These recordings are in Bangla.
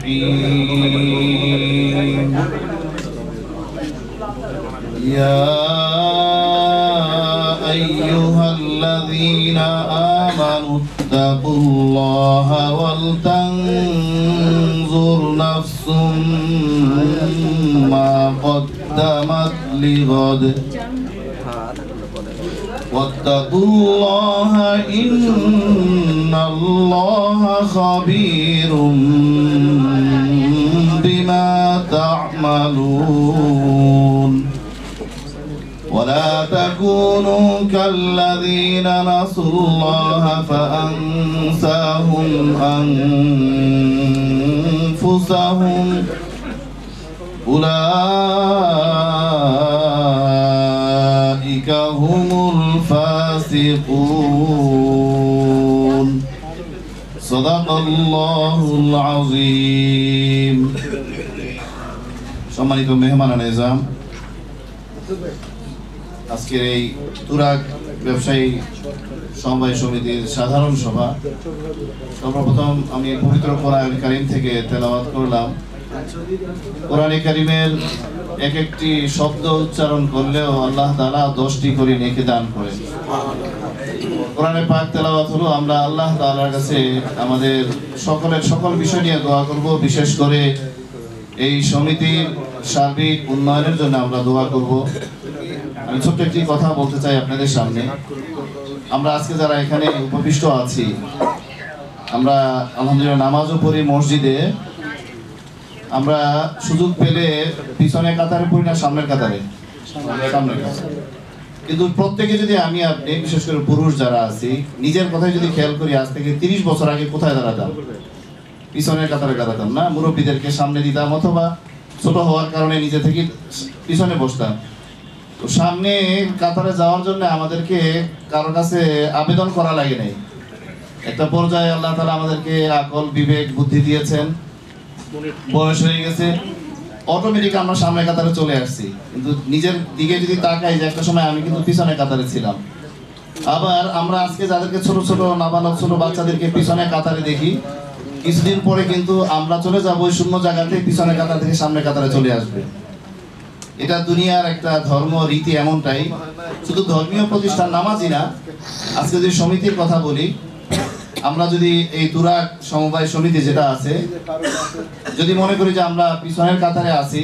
الرحيم يا أيها الذين آمنوا اتقوا الله ولتنظر نفس ما قدمت لغد واتقوا الله إن الله خبير بما تعملون ولا تكونوا كالذين نسوا الله فأنساهم أنفسهم أولئك هم الفاسقون صدق الله العظيم সম্মানিত মেহমান নিজাম আজকের এই তুরাগ ব্যবসায়ী সমবায় সমিতির সাধারণ সভা সর্বপ্রথম আমি পবিত্র কোরআন কারীম থেকে তেলাওয়াত করলাম কোরআন কারীমের এক একটি শব্দ উচ্চারণ করলেও আল্লাহ তাআলা 10টি করে নেকি দান করেন কোরআনে পাক তেলাওয়াত হলো আমরা আল্লাহ তাআলার কাছে আমাদের সকল বিষয় নিয়ে দোয়া করব বিশেষ করে এই সমিতির সার্বিক উন্নয়নের জন্য আমরা দোয়া করব আমি ছোট্ট একটি কথা বলতে চাই আপনাদের সামনে আমরা আজকে যারা এখানে উপবিষ্ট আছি আমরা আলহামদুলিল্লাহ নামাজও পড়ি মসজিদে আমরা সুযোগ পেলে পিছনের কাতারে পড়ি না সামনের কাতারে কিন্তু প্রত্যেকে যদি আমি আপনি বিশেষ করে পুরুষ যারা আছি নিজের কথাই যদি খেয়াল করি আজ থেকে 30 বছর আগে কোথায় দাঁড়াতাম পিছনের কাতারে দাঁড়াতাম না মুরব্বীদেরকে সামনে দিতাম অথবা ছোট হওয়ার কারণে নিজে থেকে পিছনে বসতাম তো সামনে কাতারে যাওয়ার জন্য আমাদেরকে কারো কাছে আবেদন করা লাগে নাই একটা পর্যায়ে আল্লাহ তাআলা আমাদেরকে আকল বিবেক বুদ্ধি দিয়েছেন বয়স হয়ে গেছে অটোমেটিক আমরা সামনে কাতারে চলে আসছি কিন্তু নিজের দিকে যদি তাকাই যে একটা সময় আমি কিন্তু পিছনে কাতারে ছিলাম আবার আমরা আজকে যাদেরকে ছোট ছোট নাবালক ছোট বাচ্চাদেরকে পিছনে কাতারে দেখি কিছুদিন পরে কিন্তু আমরা চলে যাবো ওই শূন্য জায়গাতে পিছনে কাতার থেকে সামনে কাতারে চলে আসবে এটা দুনিয়ার একটা ধর্ম রীতি এমনটাই শুধু ধর্মীয় প্রতিষ্ঠান নামাজি না আজকে যদি সমিতির কথা বলি আমরা যদি এই তুরাগ সমবায় সমিতি যেটা আছে যদি মনে করি যে আমরা পিছনের কাতারে আছি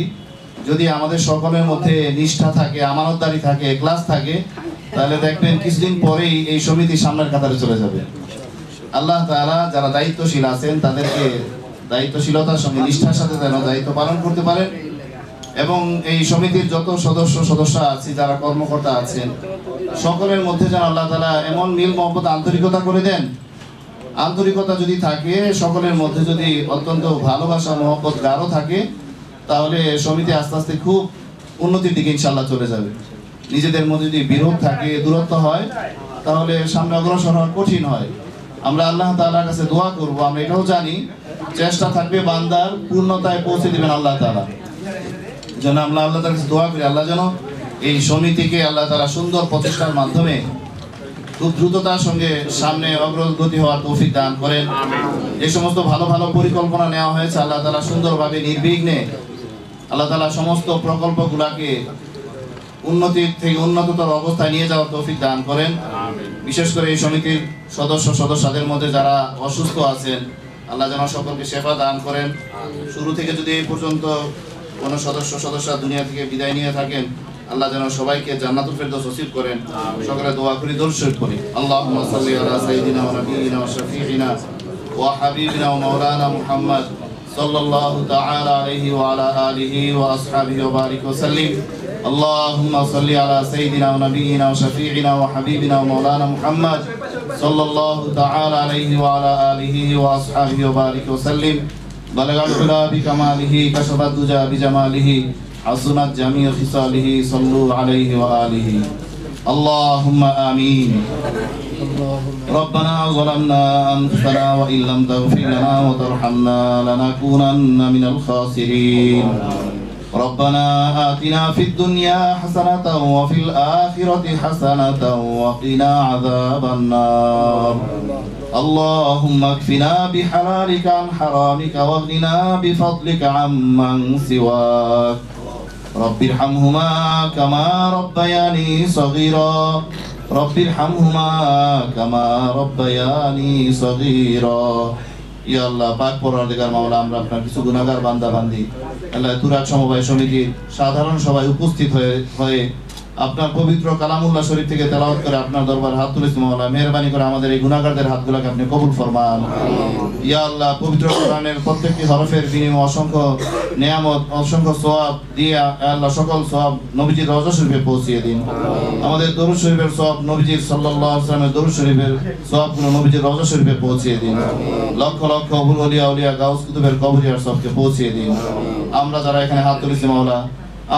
যদি আমাদের সকলের মধ্যে নিষ্ঠা থাকে আমানতদারি থাকে ক্লাস থাকে তাহলে দেখবেন কিছুদিন পরেই এই সমিতি সামনের কাতারে চলে যাবে আল্লাহ তাআলা যারা দায়িত্বশীল আছেন তাদেরকে দায়িত্বশীলতার সঙ্গে নিষ্ঠার সাথে যেন দায়িত্ব পালন করতে পারেন এবং এই সমিতির যত সদস্য আছে যারা কর্মকর্তা আছেন সকলের মধ্যে যেন আল্লাহ তাআলা এমন মিল মহব্বত আন্তরিকতা করে দেন আন্তরিকতা যদি থাকে সকলের মধ্যে যদি অত্যন্ত ভালোবাসা মহব্বত গাঢ় থাকে তাহলে সমিতি আস্তে আস্তে খুব উন্নতির দিকে ইনশাআল্লাহ চলে যাবে নিজেদের মধ্যে যদি বিরোধ থাকে দূরত্ব হয় তাহলে সামনে অগ্রসর হওয়া কঠিন হয় আমরা আল্লাহ তাআলার কাছে দোয়া করব আমরা এটাও জানি চেষ্টা থাকবে বান্দার পূর্ণতায় পৌঁছে দিবেন আল্লাহ তাআলা যেন আমরা আল্লাহ তাআলার কাছে দোয়া করি আল্লাহ যেন এই সমিতিকে আল্লাহ তাআলা সুন্দর প্রচেষ্টার মাধ্যমে খুব দ্রুততার সঙ্গে সামনে অগ্রগতি হওয়ার তৌফিক দান করেন এই সমস্ত ভালো ভালো পরিকল্পনা নেওয়া হয়েছে আল্লাহ তাআলা সুন্দরভাবে নির্বিঘ্নে আল্লাহ তাআলা সমস্ত প্রকল্পগুলোকে উন্নতির থেকে উন্নততর অবস্থায় নিয়ে যাওয়ার তৌফিক দান করেন বিশেষ করে এই সমিতির সদস্যদের মধ্যে যারা অসুস্থ আছেন আল্লাহ যেন সকলকে সেবা দান করেন শুরু থেকে যদি এই পর্যন্ত কোনো সদস্য দুনিয়া থেকে বিদায় নিয়ে থাকেন আল্লাহ যেন সবাইকে জান্নাতুল ফেরদৌস নসিব করেন সকলে দোয়া করি দরুদ শরীফ করি আল্লাহুম্মা সাল্লি আলা সাইয়্যিদিনা ওয়া নাবিয়িনা ওয়া শাফিঈনা ওয়া হাবিবিনা ওয়া মাওলানা মুহাম্মদ সাল্লাল্লাহু তাআলা আলাইহি ওয়া আলা আলিহি ওয়া আসহাবিহি ওয়া বারিক ওয়া সাল্লিম আল্লাহুম্মা সাল্লি আলা সাইয়্যিদিনা ওয়া নাবিয়িনা ওয়া শাফিঈনা ওয়া হাবিবিনা ওয়া মাওলানা মুহাম্মদ সাল্লাল্লাহু তাআলা আলাইহি ওয়া আলা আলিহি ওয়া আসহাবিহি ওয়া বারিক ওয়া সাল্লিম বালাগাল উলা বিকামালিহি কাশাফাত দুজা বিজামালিহি حسنت جميع خصاله صلوا عليه وآله اللهم آمين ربنا ظلمنا أنفسنا وإن لم تغفر لنا وترحمنا لنكونن من الخاسرين ربنا آتنا في الدنيا حسنة وفي الآخرة حسنة وقنا عذاب النار اللهم اكفنا بحلالك عن حرامك واغننا بفضلك عمن سواك رب ارحمهما كما ربياني صغيرا رب ارحمهما كما ربياني صغيرا ইয়া আল্লাহ পাক পরওয়ারদিগার মাওলা, আমরা আপনার কিছু গুনাহগার বান্দা বান্দি আল্লাহ তুরাগ সমবায় সমিতির সাধারণ সভায় উপস্থিত হয়ে আপনার পবিত্র কালামুল্লাহ শরীফ থেকে তেলাওয়াত করে আপনার দরবার হাত তুলেছি মাওলা, মেহেরবানি করে আমাদের এই গুনাহগারদের হাতগুলোকে আপনি কবুল ফরমান। ইয়া আল্লাহ পবিত্র কোরআনের প্রত্যেকটি হরফের বিনিময়ে অসংখ্য নিয়ামত অসংখ্য সওয়াব দিয়ে আল্লাহ সকল সওয়াব নবীজির রওজা শরীফে পৌঁছিয়ে দিন। আমাদের দরুদ শরীফের সওয়াব নবীজির সাল্লাল্লাহু আলাইহি ওয়াসাল্লামের দরুদ শরীফের সওয়াবগুলো নবীজির রওজা শরীফে পৌঁছিয়ে দিন। লক্ষ লক্ষ অবুল ওলিয়া গাউস কুতুবের কবরিয়ার সবকে পৌঁছিয়ে দিন। আমরা যারা এখানে হাত তুলেছি মাওলা,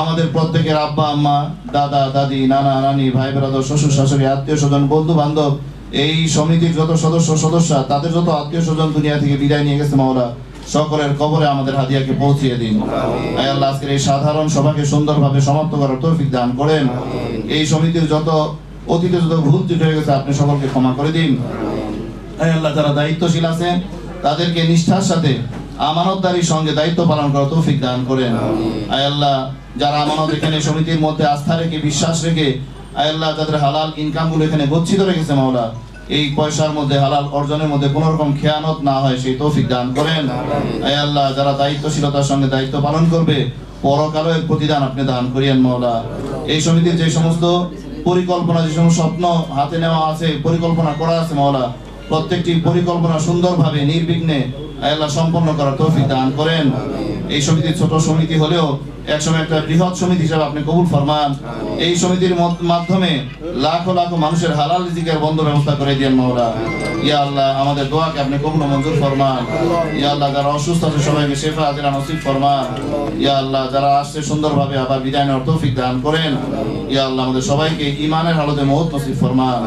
আমাদের প্রত্যেকের আব্বা আম্মা দাদা দাদি নানা নানি ভাই ব্রাদার শ্বশুর শাশুড়ি আত্মীয় স্বজন বন্ধু বান্ধব এই সমিতির যত সদস্য তাদের যত আত্মীয় স্বজন দুনিয়া থেকে বিদায় নিয়ে গেছে মাওলা, সকলের কবরে আমাদের হাদিয়াকে পৌঁছিয়ে দিন। আয় আল্লাহ আজকের এই সাধারণ সভাকে সুন্দরভাবে সমাপ্ত করার তৌফিক দান করেন। এই সমিতির যত অতীতে যত ভুল ত্রুটি হয়ে গেছে আপনি সকলকে ক্ষমা করে দিন। আয় আল্লাহ যারা দায়িত্বশীল আছেন তাদেরকে নিষ্ঠার সাথে আমানতদারির সঙ্গে দায়িত্ব পালন করার তৌফিক দান করেন। আয় আল্লাহ যারা আমানত এখানে সমিতির মধ্যে আস্থা রেখে বিশ্বাস রেখে আয় আল্লাহ যাদের হালাল ইনকামগুলো এখানে গচ্ছিত রেখেছে মাওলা, এই পয়সার মধ্যে হালাল অর্জনের মধ্যে কোনো রকম খেয়ানত না হয় সেই তৌফিক দান করেন। আয় আল্লাহ যারা দায়িত্বশীলতার সঙ্গে দায়িত্ব পালন করবে পরকালের প্রতিদান আপনি দান করিয়েন মাওলা। এই সমিতির যে সমস্ত পরিকল্পনা যে সমস্ত স্বপ্ন হাতে নেওয়া আছে পরিকল্পনা করা আছে মাওলা, প্রত্যেকটি পরিকল্পনা সুন্দরভাবে নির্বিঘ্নে আয় আল্লাহ সম্পন্ন করার তৌফিক দান করেন। এই সমিতি ছোট সমিতি হলেও একসময় একটা বৃহৎ সমিতি হিসেবে আপনি কবুল ফরমান। এই সমিতির মাধ্যমে লাখো লাখো মানুষের হালাল রিজিকের বন্ধ ব্যবস্থা করে দেন মাওলা। ইয়া আল্লাহ আমাদের দোয়াকে আপনি কবুল ও মঞ্জুর ফরমান। ইয়া আল্লাহ যারা অসুস্থ আছে সবাইকে শিফা আজরা নসিব ফরমান। ইয়া আল্লাহ যারা আসছে সুন্দরভাবে আবার বিদায় নেওয়ার তৌফিক দান করেন। ইয়া আল্লাহ আমাদের সবাইকে ঈমানের হালতে মওত নসিব ফরমান।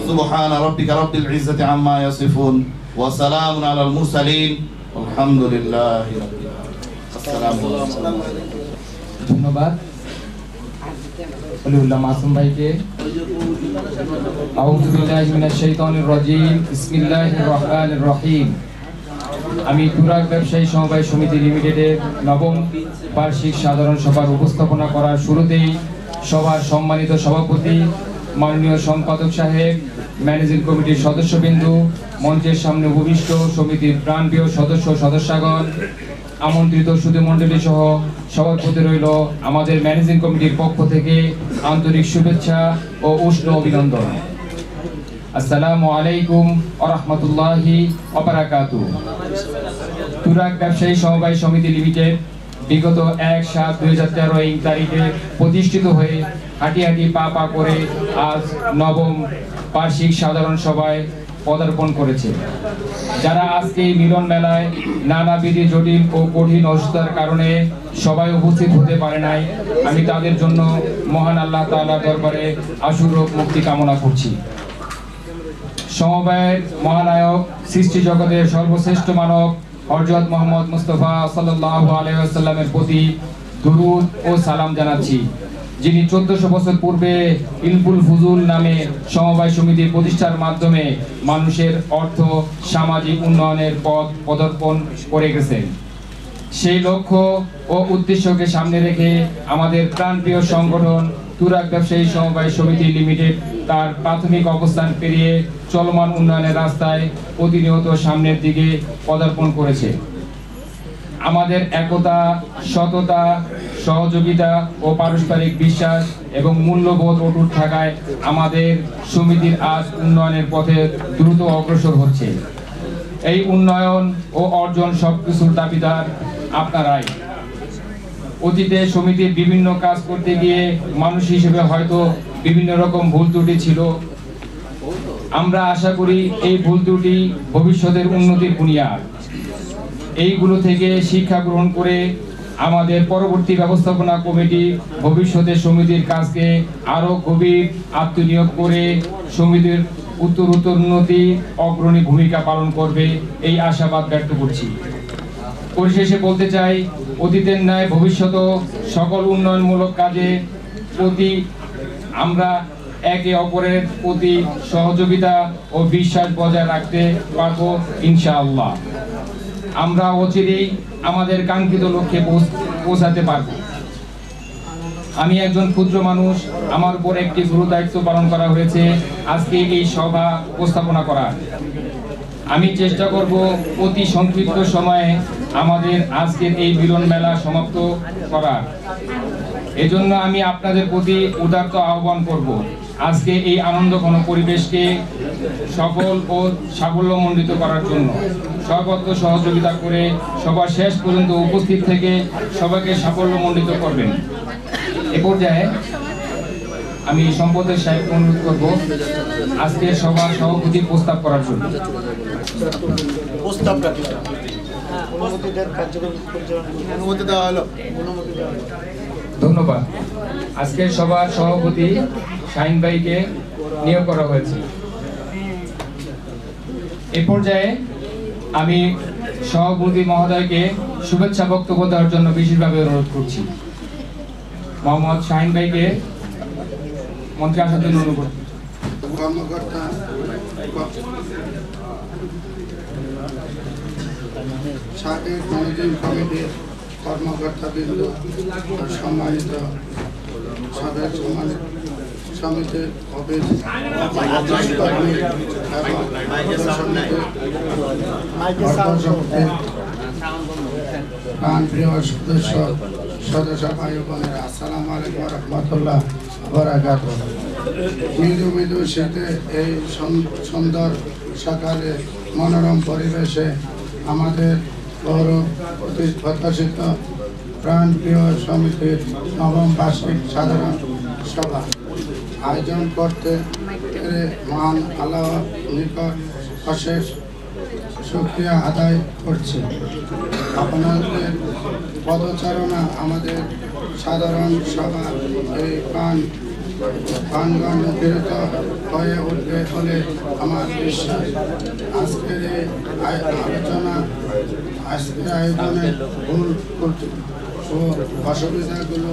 সুবহান রাব্বিকা রাব্বিল ইজ্জাতি আম্মা ইয়াসিফুন ওয়া সালামুন আলাল মুরসালিন আলহামদুলিল্লাহি রাব্বিল আলামিন। আসসালামু আলাইকুম। ধন্যবাদ ওলিউল্লাহ মাসুম ভাইকে। আউযু বিল্লাহি মিনাশ শাইতানির রাজীম। বিসমিল্লাহির রহমানির রহিম। আমি তুরাগ ব্যবসায়ী সমবায় সমিতি লিমিটেডের নবম বার্ষিক সাধারণ সভার উপস্থাপনা করার শুরুতেই সভার সম্মানিত সভাপতি মাননীয় সম্পাদক সাহেব, ম্যানেজিং কমিটির সদস্যবৃন্দু, মঞ্চের সামনে উপবিষ্ট সমিতির প্রাণপ্রিয় সদস্যগণ, আমন্ত্রিত সুধীমণ্ডলী সহ সবার প্রতি রইল আমাদের ম্যানেজিং কমিটির পক্ষ থেকে আন্তরিক শুভেচ্ছা ও উষ্ণ অভিনন্দন। আসসালামু আলাইকুম ওয়া রাহমাতুল্লাহি ওয়া বারাকাতুহু। তুরাগ ব্যবসায়ী সমবায় সমিতি লিমিটেড বিগত 1/7/2013 তারিখে প্রতিষ্ঠিত হয়ে হাঁটি পা করে আজ নবম বার্ষিক সাধারণ সভায় পদার্পণ করেছে। যারা আজকে এই মিলন মেলায় নানাবিধি জটিল ও কঠিন অসুস্থতার কারণে সবাই উপস্থিত হতে পারে নাই, আমি তাদের জন্য মহান আল্লাহ তাআলার দরবারে আশুরোগ মুক্তি কামনা করছি। সমবায়ের মহানায়ক সৃষ্টি জগতের সর্বশ্রেষ্ঠ মানব হযরত মুহাম্মদ মুস্তাফা সাল্লাল্লাহু আলাইহি ওয়াসাল্লামের প্রতি দুরূদ ও সালাম জানাচ্ছি, যিনি 1400 বছর পূর্বে ইলফুল ফুজুল নামে সমবায় সমিতি প্রতিষ্ঠার মাধ্যমে মানুষের অর্থ সামাজিক উন্নয়নের পথ প্রদর্শন করে গেছেন। সেই লক্ষ্য ও উদ্দেশ্যকে সামনে রেখে আমাদের প্রাণপ্রিয় সংগঠন তুরাগ ব্যবসায়ী সমবায় সমিতি লিমিটেড তার প্রাথমিক অবস্থান পেরিয়ে চলমান উন্নয়নের রাস্তায় প্রতিনিয়ত সামনের দিকে পদার্পণ করেছে। আমাদের একতা, সততা, সহযোগিতা ও পারস্পরিক বিশ্বাস এবং মূল্যবোধ অটুট থাকায় আমাদের সমিতির আজ উন্নয়নের পথে দ্রুত অগ্রসর হচ্ছে। এই উন্নয়ন ও অর্জন সবকিছুর দাবিদার আপনারাই। অতীতে সমিতির বিভিন্ন কাজ করতে গিয়ে মানুষ হিসেবে হয়তো বিভিন্ন রকম ভুল ত্রুটি ছিল। আমরা আশা করি এই ভুল ত্রুটি ভবিষ্যতের উন্নতির বুনিয়াদ। এইগুলো থেকে শিক্ষা গ্রহণ করে আমাদের পরবর্তী ব্যবস্থাপনা কমিটি ভবিষ্যতে সমিতির কাজকে আরো গভীর আত্মনিয়োগ করে সমিতির উত্তরোত্তর উন্নতি অগ্রণী ভূমিকা পালন করবে এই আশাবাদ ব্যক্ত করছি। পরিশেষে বলতে চাই, অতীতের ন্যায় ভবিষ্যতেও সকল উন্নয়নমূলক কাজে প্রতি আমরা একে অপরের প্রতি সহযোগিতা ও বিশ্বাস বজায় রাখতে পারবো ইনশাআল্লাহ। আমরা অচিরেই আমাদের কাঙ্ক্ষিত লক্ষ্যে পৌঁছাতে পারব। আমি একজন ক্ষুদ্র মানুষ, আমার উপর একটি গুরু দায়িত্ব পালন করা হয়েছে আজকে এই সভা উপস্থাপনা করার। আমি চেষ্টা করব অতি সংক্ষিপ্ত সময়ে আমাদের আজকের এই মিলন মেলা সমাপ্ত করার। এজন্য আমি আপনাদের প্রতি উদাত্ত আহ্বান করব আজকে এই আনন্দঘন পরিবেশকে সফল ও সাফল্যমণ্ডিত করার জন্য সর্বত্র সহযোগিতা করে সবার শেষ পর্যন্ত উপস্থিত থেকে সবাইকে সাফল্যমণ্ডিত করবেন। এ পর্যায়ে আমি সম্পদের সাহেব অনুরোধ করব আজকের সভার সভাপতি প্রস্তাব করার জন্য। ধন্যবাদ। আজকের সভার সভাপতি শাহিন ভাইকে নিয়োগ করা হয়েছে। এ পর্যায়ে আমি সভাপতি মহোদয়কে শুভেচ্ছা বক্তব্য দেওয়ার জন্য বিশেষভাবে অনুরোধ করছি। মোহাম্মদ শাহিন ভাইকে মঞ্চে আসার জন্য অনুরোধ করছি। কর্মকর্তা সাবেক ম্যানেজিং কমিটির কর্মকর্তাবৃন্দ, সম্মানিত সাবেক সমিতির অফিস কর্মী প্রাণপ্রিয় সদস্য ভাই বোনেরা, আসসালামু আলাইকুম রহমতুল্লাহ বারাকাতুহু। মৃদু মৃদু শীতে এই সুন্দর সকালে মনোরম পরিবেশে আমাদের গৌরব প্রতিষ্ঠিত প্রাণপ্রিয় সমিতির নবম বার্ষিক সাধারণ সভা আয়োজন করতে পেরে মহান আল্লাহর নিকট অশেষ শুকরিয়া আদায় করছি। আপনাদের পদচারণা আমাদের সাধারণ সভা এই প্রাণগণ মুখরিত হয়ে উঠবে বলে আমার বিশ্বাস। আজকের এই আয়োজনে ভুল ও অসুবিধাগুলো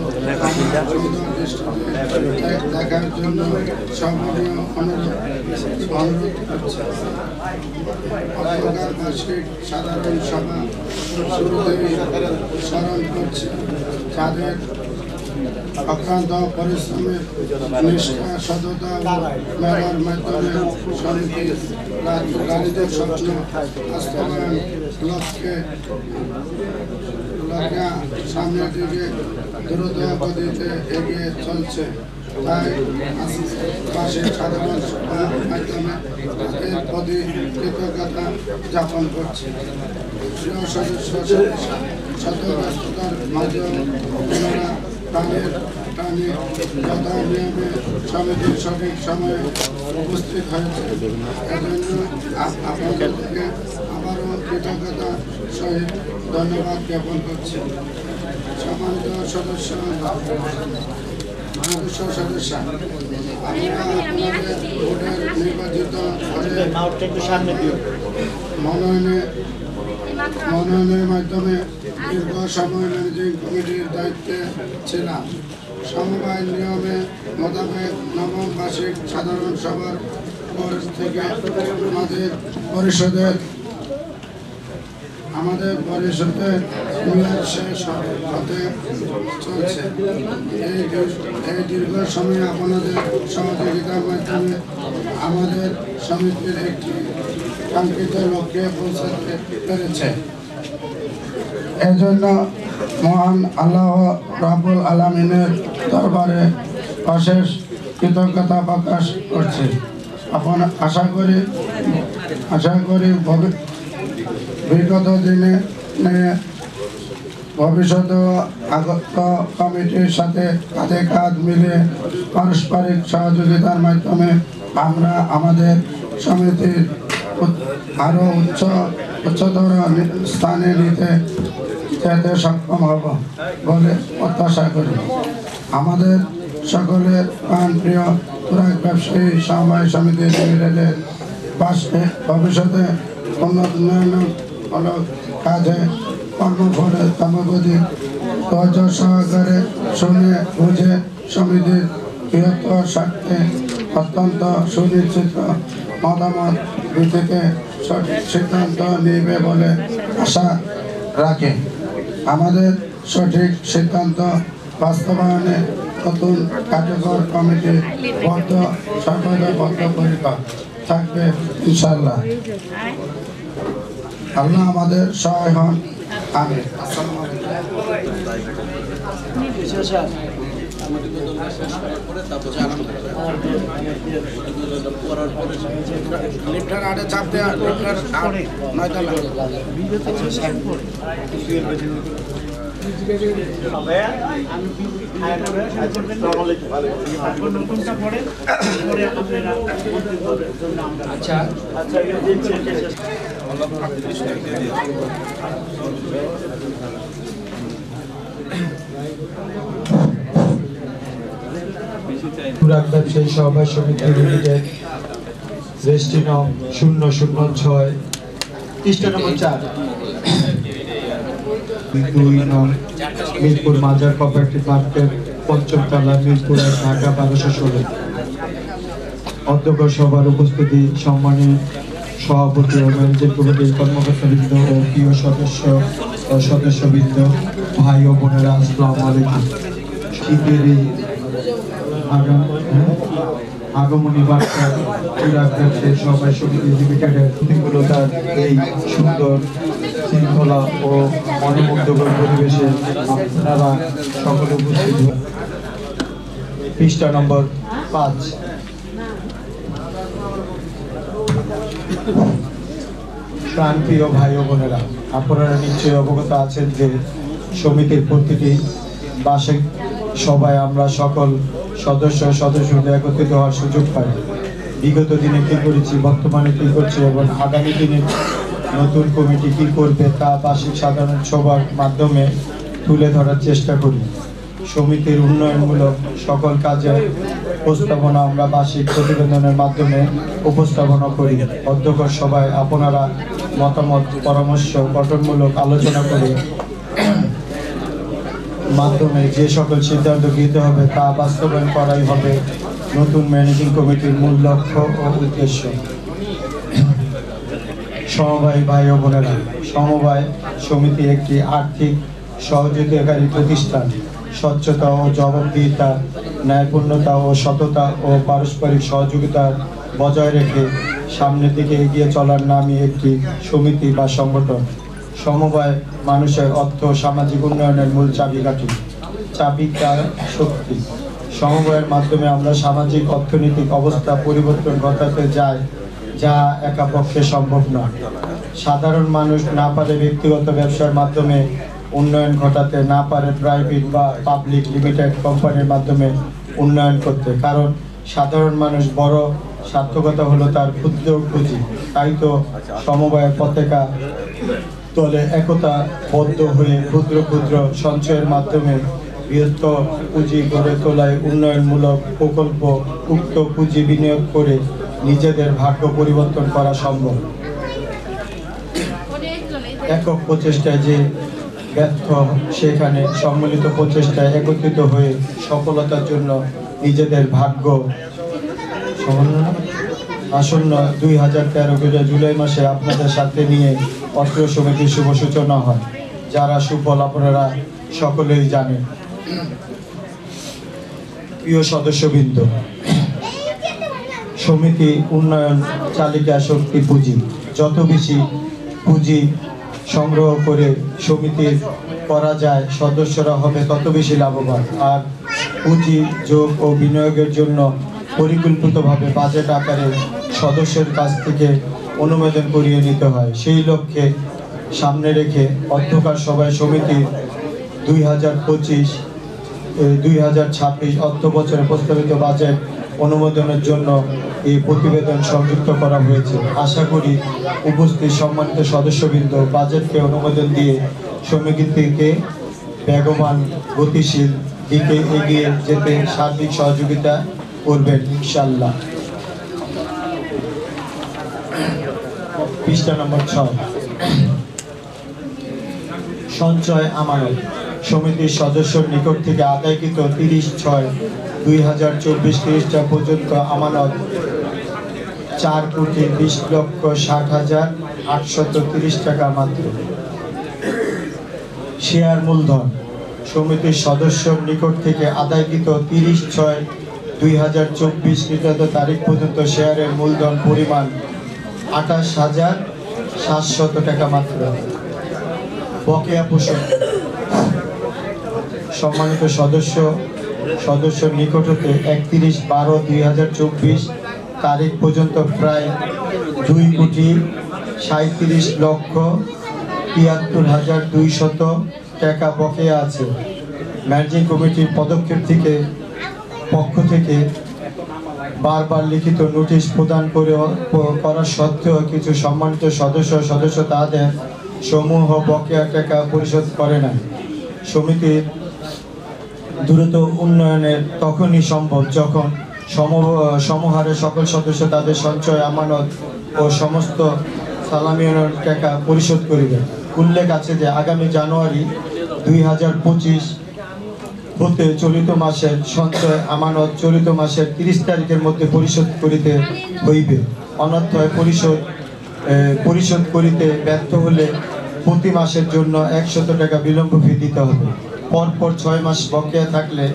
দেখার জন্য সর্বনীয় অনুরোধ করছে। অন্ধকার বার্ষিক সাধারণ সভা শুরুতেই স্মরণ করছে যাদের অক্লান্ত পরিশ্রমের নিষ্ঠা, সততা ও মেলার মাধ্যমে সমিতির লালিত স্বপ্ন বাস্তবায়ন লক্ষ্যে সামনের দিকে দ্রুত গতিতে এগিয়ে চলছে। তাই বার্ষিক সাধারণ সভার মাধ্যমে তাদের প্রতি কৃতজ্ঞতা জ্ঞাপন করছে। প্রিয় সদস্য শত ব্যস্ততার মাঝেও ওনারা প্রাণী যথা নিয়মে সমিতির সঠিক সময়ে উপস্থিত হয়েছে। এজন্য আপনাদেরকে আবারও কৃতজ্ঞতা সহিত ধন্যবাদ জ্ঞাপন করছি। সম্মানিত সদস্য আমরা আপনাদের ভোটের নির্বাচিত মনোনয়নের মাধ্যমে দীর্ঘ সময় ম্যানেজিং কমিটির দায়িত্বে ছিলাম। সমবায় নিয়মে মোতাবেক নবম বার্ষিক সাধারণ সভার পর থেকে আমাদের পরিষদে মেয়াদ শেষ হতে চলছে। এই দীর্ঘ সময়ে আপনাদের সহযোগিতার মাধ্যমে আমাদের সমিতির একটি কাঙ্ক্ষিত লক্ষ্যে পৌঁছাতে পেরেছে। এজন্য মহান আল্লাহ রাব্বুল আলামিনের দরবারে অশেষ কৃতজ্ঞতা প্রকাশ করছি। আশা করি বিগত দিনে ভবিষ্যতে আগত কমিটির সাথে কাঁধে কাঁধ মিলে পারস্পরিক সহযোগিতার মাধ্যমে আমরা আমাদের সমিতির আরও উচ্চতর স্থানে যেতে সক্ষম হব বলে প্রত্যাশা করি। আমাদের সকলের প্রাণপ্রিয় তুরাগ ব্যবসায়ী সমবায় সমিতি লিমিটেডের ভবিষ্যতে উন্নয়নমূলক কাজে কর্মফলে কর্মপতি ধৈর্য সহকারে শুনে বুঝে সমিতির বৃহত্তর স্বার্থে অত্যন্ত সুনিশ্চিত মতামত থেকে সঠিক সিদ্ধান্ত নেবে বলে আশা রাখে। আমাদের সঠিক সিদ্ধান্ত বাস্তবায়নে নতুন কার্যকর কমিটি সর্বদা বদ্ধপরিকর থাকবে ইনশাআল্লাহ। আল্লাহ আমাদের সহায় হন। আমিন। লিফটার আড়ে চাপ দেওয়া, লিফটার 9 তলা। আচ্ছা ব্যবসায়ী সহবাস সমিতি লিমিটেড রেজিস্ট্রি নং 006 পৃষ্ঠা নম্বর 4 2 নং মিরপুর মাজার কোঅপারেটিভ মার্কেট 5ম তলা মিরপুর ঢাকা 1216। অধ্যক্ষ সভার উপস্থিতি, সম্মানীয় সভাপতি ও ম্যানেজিং কমিটির কর্মকর্তাবৃন্দ ও প্রিয় সদস্য ও সদস্যবৃন্দ, ভাই ও বোনেরা, আসসালামু আলাইকুম। শীতের এই আগমনী বার্তা ব্যবসায়ী সহবাস সমিতি লিমিটেডের প্রতিকূলতার এই সুন্দর শৃঙ্খলা ও মনোমুগ্ধকর পরিবেশে আপনারা সকলে উপস্থিত। পৃষ্ঠা নম্বর 5। প্রাণপ্রিয় ভাই ও বোনেরা, আপনারা নিশ্চয়ই অবগত আছেন যে সমিতির প্রতিটি বার্ষিক সভায় আমরা সকল সদস্যদের একত্রিত হওয়ার সুযোগ পাই। বিগত দিনে কি করেছি, বর্তমানে কি করছি এবং আগামী দিনে নতুন কমিটি কি করবে তা বার্ষিক সাধারণ সভার মাধ্যমে তুলে ধরার চেষ্টা করি। সমিতির উন্নয়নমূলক সকল কাজের প্রস্তাবনা আমরা বার্ষিক প্রতিবেদনের মাধ্যমে উপস্থাপনা করি। অধ্যক্ষ সভায় আপনারা মতামত, পরামর্শ, গঠনমূলক আলোচনা করে মাধ্যমে যে সকল সিদ্ধান্ত গৃহীত হবে তা বাস্তবায়ন করাই হবে নতুন ম্যানেজিং কমিটির মূল লক্ষ্য ও উদ্দেশ্য। সমবায় ভাই ও বোনেরা, সমবায় সমিতি একটি আর্থিক সহযোগিতাকারী প্রতিষ্ঠান। স্বচ্ছতা ও জবাবদিহিতা, ন্যায়পূর্ণতা ও সততা ও পারস্পরিক সহযোগিতা বজায় রেখে সামনের দিকে এগিয়ে চলার নামই একটি সমিতি বা সংগঠন। সমবায় মানুষের অর্থ সামাজিক উন্নয়নের মূল চাবিকাঠি, শক্তি। সমবায়ের মাধ্যমে আমরা সামাজিক অর্থনৈতিক অবস্থা পরিবর্তন ঘটাতে যাই, যা একা পক্ষে সম্ভব নয়। সাধারণ মানুষ না পারে ব্যক্তিগত ব্যবসার মাধ্যমে উন্নয়ন ঘটাতে, না পারে প্রাইভেট বা পাবলিক লিমিটেড কোম্পানির মাধ্যমে উন্নয়ন করতে, কারণ সাধারণ মানুষ বড় সার্থকতা হলো তার ক্ষুদ্র পুঁজি। তাই তো সমবায়ের পতাকা তলে একতাবদ্ধ হয়ে ক্ষুদ্র ক্ষুদ্র সঞ্চয়ের মাধ্যমে বৃহত্তর পুঁজি গড়ে তোলায় উন্নয়নমূলক প্রকল্প, উক্ত পুঁজি বিনিয়োগ করে নিজেদের ভাগ্য পরিবর্তন করা সম্ভব। একক প্রচেষ্টায় যে ব্যর্থ, সেখানে সম্মিলিত প্রচেষ্টায় একত্রিত হয়ে সফলতার জন্য নিজেদের ভাগ্য। আসন্ন 2013 জুলাই মাসে আপনাদের সাথে নিয়ে অত্র সমিতির শুভ সূচনা হয়, যারা সুফল আপনারা সকলেই জানেন। প্রিয় সদস্যবৃন্দ, সমিতি উন্নয়ন চালিকা শক্তি পুঁজি। যত বেশি পুঁজি সংগ্রহ করে সমিতির করা যায়, সদস্যরা হবে তত বেশি লাভবান। আর পুঁজি যোগ ও বিনিয়োগের জন্য পরিকল্পিতভাবে বাজেট আকারে সদস্যের কাছ থেকে অনুমোদন করিয়ে নিতে হয়। সেই লক্ষ্যে সামনে রেখে অধ্যক্ষার সভায় সমিতির 2025-2026 অর্থ বছরে প্রস্তাবিত বাজেট অনুমোদনের জন্য এই প্রতিবেদন সংযুক্ত করা হয়েছে। আশা করি উপস্থিত সম্মানিত সদস্যবৃন্দ বাজেটকে অনুমোদন দিয়ে সমিতিকে বেগবান, গতিশীল দিকে এগিয়ে যেতে সার্বিক সহযোগিতা করবেন ইনশাআল্লাহ। পৃষ্ঠা নম্বর 6। সঞ্চয় আমানত। সমিতির সদস্যর নিকট থেকে আদায়কৃত 30/6/2024 খ্রিস্টাব্দ পর্যন্ত আমানত 4,20,60,830 টাকা মাত্র। শেয়ার মূলধন সমিতির সদস্যর নিকট থেকে আদায়কৃত 30/6/2024 খ্রিস্টাব্দ তারিখ পর্যন্ত শেয়ারের মূলধন পরিমাণ 28,700 টাকা মাত্র। বকেয়া পোষণ সম্মানিত সদস্যর নিকট হতে 31/12/2024 তারিখ পর্যন্ত প্রায় 2,37,73,200 টাকা বকেয়া আছে। ম্যানেজিং কমিটির পক্ষ থেকে বারবার লিখিত নোটিশ প্রদান করা সত্ত্বেও কিছু সম্মানিত সদস্য তাদের সমূহ বকেয়া টাকা পরিশোধ করে না। সমিতির দ্রুত উন্নয়নের তখনই সম্ভব যখন সমহারে সকল সদস্য তাদের সঞ্চয় আমানত ও সমস্ত সালামিয়ানের টাকা পরিশোধ করিবে। উল্লেখ আছে যে আগামী জানুয়ারি 2025 হতে চলিত মাসের সঞ্চয় আমানত চলিত মাসের 30 তারিখের মধ্যে পরিশোধ করিতে হইবে। অন্যথায় পরিশোধ করিতে ব্যর্থ হলে প্রতি মাসের জন্য 100 টাকা বিলম্ব ফি দিতে হবে। পরপর 6 মাস বকেয়া থাকলে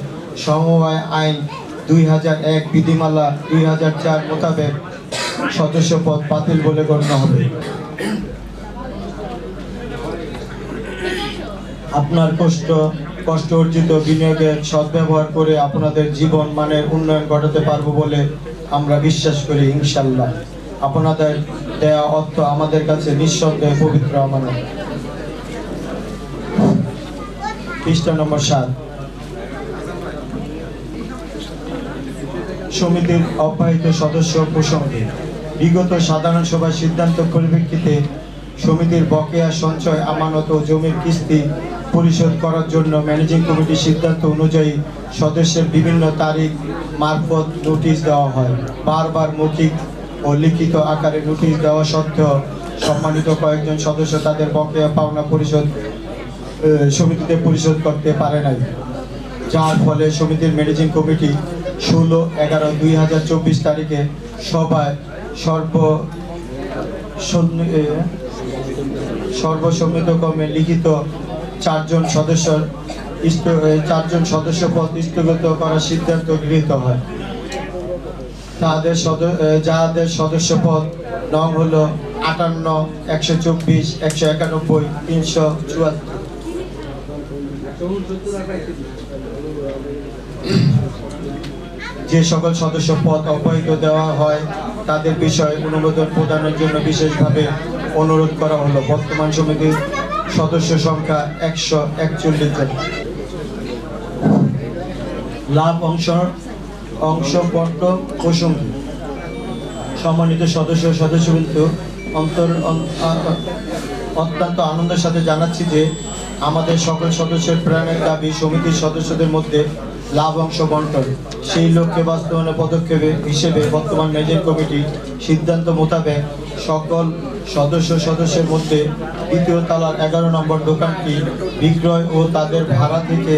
সমবায় আইন 2001 বিধিমালা 2004 মোতাবেক সদস্যপদ বাতিল বলে গণ্য হবে। আপনার কষ্ট অর্জিত বিনিয়োগের সদ্ব্যবহার করে আপনাদের জীবন মানের উন্নয়ন ঘটাতে পারবো বলে আমরা বিশ্বাস করি ইনশাল্লাহ। আপনাদের দেয়া অর্থ আমাদের কাছে নিঃসন্দেহে পবিত্র আমানত। পৃষ্ঠা নম্বর 7। সমিতির অব্যাহত সদস্য প্রসঙ্গে বিগত সাধারণ সভার সিদ্ধান্ত পরিপ্রেক্ষিতে সমিতির বকেয়া সঞ্চয় আমানত ও জমির কিস্তি পরিশোধ করার জন্য ম্যানেজিং কমিটির সিদ্ধান্ত অনুযায়ী সদস্যের বিভিন্ন তারিখ মারফত নোটিশ দেওয়া হয়। বারবার মৌখিক ও লিখিত আকারে নোটিশ দেওয়া সত্ত্বেও সম্মানিত কয়েকজন সদস্য তাদের বকেয়া পাওনা সমিতিতে পরিশোধ করতে পারে নাই, যার ফলে সমিতির ম্যানেজিং কমিটি 16/11/2024 তারিখে সভায় সর্বসম্মতক্রমে লিখিত 4 জন সদস্য পদ স্থগিত করার সিদ্ধান্ত গৃহীত হয়। যাদের সদস্য পদ নং হলো 58, 124, 191, 374। যে সকল সদস্য পদ অব্যাহত দেওয়া হয় তাদের বিষয়ে অনুমোদন প্রদানের জন্য বিশেষভাবে অনুরোধ করা হলো। বর্তমান সমিতির সদস্য সংখ্যা 141 জন। লাভ অংশবণ্টন প্রসঙ্গে সম্মানিত সদস্যবৃন্দ অত্যন্ত আনন্দের সাথে জানাচ্ছি যে আমাদের সকল সদস্যের প্রাণের দাবি সমিতির সদস্যদের মধ্যে লাভ অংশ বন্টন। সেই লক্ষ্যে বাস্তবায়নের পদক্ষেপ হিসেবে বর্তমান ম্যানেজিং কমিটি সিদ্ধান্ত মোতাবেক সকল সদস্যের মধ্যে দ্বিতীয় তলার 11 নম্বর দোকানটি বিক্রয় ও তাদের ভাড়া থেকে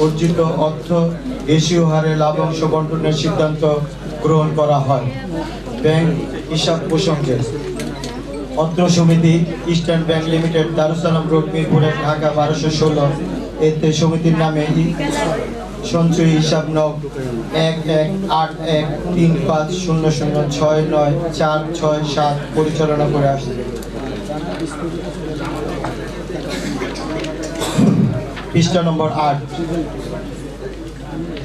অর্জিত অর্থ দেশীয় হারে লাভ অংশ বন্টনের সিদ্ধান্ত গ্রহণ করা হয়। ব্যাংক হিসাব প্রসঙ্গে অত্র সমিতি eastern bank limited, Darussalam road, মিরপুরে, ঢাকা 1216। এতে সমিতির নামে সঞ্চয়ী হিসাব নং 111350069467 পরিচালনা করে আসছে। পৃষ্ঠা নম্বর 8।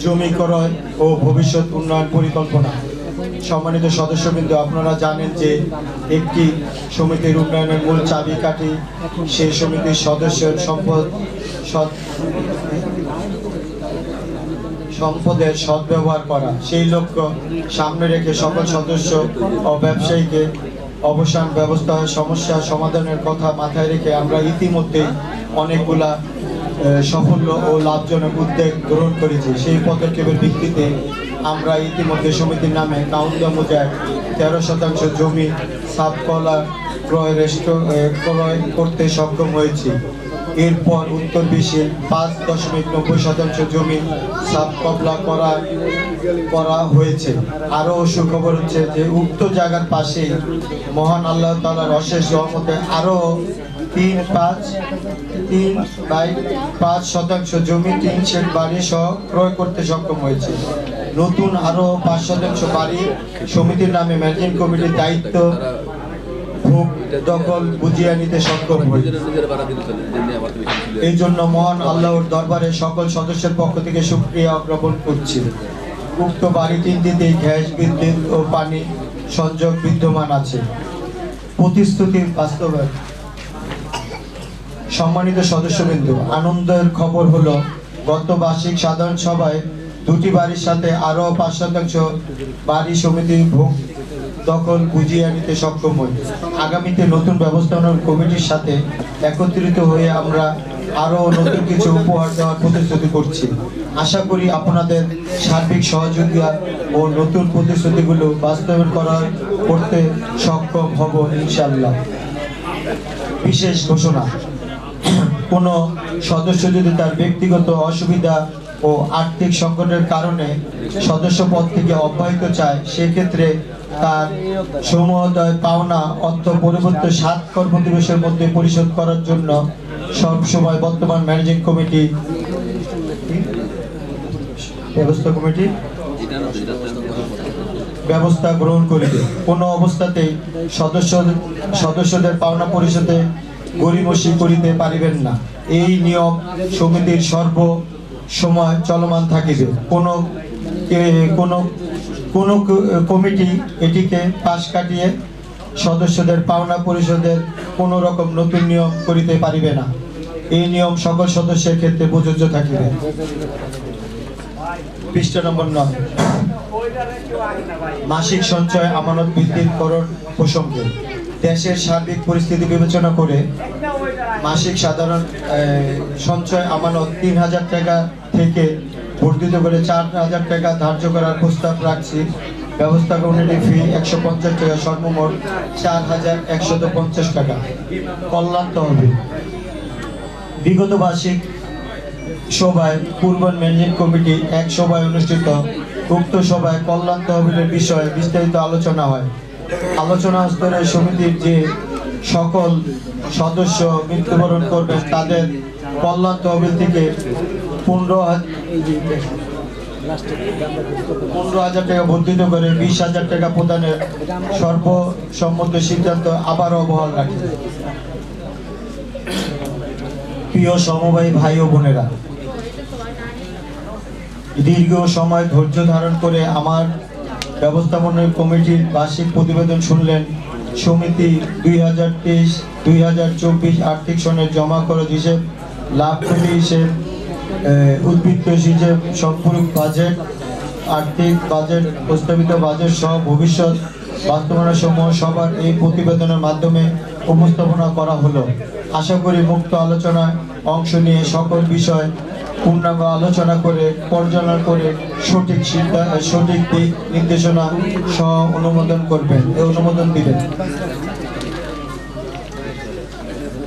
জমি ক্রয় ও ভবিষ্যৎ উন্নয়ন পরিকল্পনা। সম্মানিত সদস্যবৃন্দ, আপনারা জানেন যে একটি সমিতির উন্নয়নের মূল চাবিকাঠি সেই সমিতির সদস্যের সম্পদের সদ্ব্যবহার করা। সেই লক্ষ্য সামনে রেখে সকল সদস্য ও ব্যবসায়ীকে অবসান ব্যবস্থা সমস্যা সমাধানের কথা মাথায় রেখে আমরা ইতিমধ্যে অনেকগুলা সাফল্য ও লাভজনক উদ্যোগ গ্রহণ করেছি। সেই পদক্ষেপের ভিত্তিতে আমরা ইতিমধ্যে সমিতির নামে কাউন্টা মোজায় 13% জমি সাবকলা ক্রয় করতে সক্ষম হয়েছি। এরপর উত্তর বিশ্বের 5.90% জমি সাব কবলা করা হয়েছে। আরও সুখবর হচ্ছে যে উক্ত জায়গার পাশে মহান আল্লাহ তাআলার অশেষ রহমতে আরও 3/5% জমি 3 শেড বাড়ি সহ ক্রয় করতে সক্ষম হয়েছে। নতুন আরও 5% বাড়ি সমিতির নামে ম্যানেজিং কমিটির দায়িত্ব ভোগ দখল বুঝিয়ে নিতে সক্ষম হয়েছে। এই জন্য মহান আল্লাহর দরবারে সকল সদস্যের পক্ষ থেকে শুকরিয়া জ্ঞাপন করছি। উক্ত বাড়ি তিনটিতে গ্যাস, বিদ্যুৎ ও পানি সংযোগ বিদ্যমান আছে। প্রতিশ্রুতির বাস্তবায়ন। সম্মানিত সদস্যবৃন্দ, আনন্দের খবর হলো গত বার্ষিক সাধারণ সভায় দুটি বাড়ির সাথে আরও 5% বাড়ি সমিতি ভোগ দখল বুঝিয়ে নিতে সক্ষম হই। আগামীতে নতুন ব্যবস্থাপনা কমিটির সাথে একত্রিত হয়ে আমরা আরও নতুন কিছু উপহার দেওয়ার প্রতিশ্রুতি করছি। আশা করি আপনাদের সার্বিক সহযোগিতা ও নতুন প্রতিশ্রুতিগুলো বাস্তবায়ন করতে সক্ষম হব ইনশাআল্লাহ। বিশেষ ঘোষণা: কোনো সদস্য যদি তার ব্যক্তিগত অসুবিধা ও আর্থিক সংকটের কারণে সদস্য পদ থেকে অব্যাহত চায়, সেক্ষেত্রে তার সমুদয় পাওনা অর্থ পরবর্তী 7 কর্মদিবসের মধ্যে পরিশোধ করার জন্য সবসময় বর্তমান ম্যানেজিং কমিটি ব্যবস্থা গ্রহণ করিবে। কোনো অবস্থাতেই সদস্যদের পাওনা পরিশোধে গরিমসি করিতে পারিবেন না। এই নিয়ম সমিতির সর্ব সময় চলমান থাকিবে। কোন কমিটি এটিকে পাশ কাটিয়ে সদস্যদের পাওনা পরিশোধের কোনো রকম নতুন নিয়ম করিতে পারিবে না। এই নিয়ম সকল সদস্যের ক্ষেত্রে প্রযোজ্য থাকিবে। পৃষ্ঠা নম্বর 9, মাসিক সঞ্চয় আমানত বৃদ্ধিকরণ প্রসঙ্গে। দেশের সার্বিক পরিস্থিতি বিবেচনা করে মাসিক সাধারণ সঞ্চয় আমানত 3,000 টাকা থেকে বর্ধিত করে 4,000 টাকা ধার্য করার প্রস্তাব রাখছি। ব্যবস্থা কমিটির ফি 150 টাকা, সর্বমোট 4,150 টাকা। কল্যাণ তহবিল। বিগত বার্ষিক সভায় পূর্ব ম্যানেজিং কমিটি এক সভায় অনুষ্ঠিত। উক্ত সভায় কল্যাণ তহবিলের বিষয়ে বিস্তারিত আলোচনা হয়। আলোচনা স্তরে সমিতির যে সকল সদস্য মৃত্যুবরণ করবেন তাদের কল্যাণ তহবিল থেকে 15,000 টাকা বর্ধিত করে 20,000 টাকা প্রদানের সর্বসম্মত সিদ্ধান্ত আবারও বহাল রাখে। প্রিয় সমবায়ী ভাই ও বোনেরা, দীর্ঘ সময় ধৈর্য ধারণ করে আমার ব্যবস্থাপনা কমিটির বার্ষিক প্রতিবেদন শুনলেন। সমিতি 2023-2024 আর্থিক সনের জমা খরচ হিসেব, লাভ ক্ষতি হিসেব, উদ্বৃত্ত হিসেব, সম্পূরক বাজেট, আর্থিক বাজেট, প্রস্তাবিত বাজেট সহ ভবিষ্যৎ বাস্তবায়ন সমূহ সবার এই প্রতিবেদনের মাধ্যমে উপস্থাপনা করা হলো। আশা করি মুক্ত আলোচনায় অংশ নিয়ে সকল বিষয় পূর্ণাঙ্গ আলোচনা করে পর্যালোচনা করে সঠিক দিক নির্দেশনা সহ অনুমোদন দিবেন।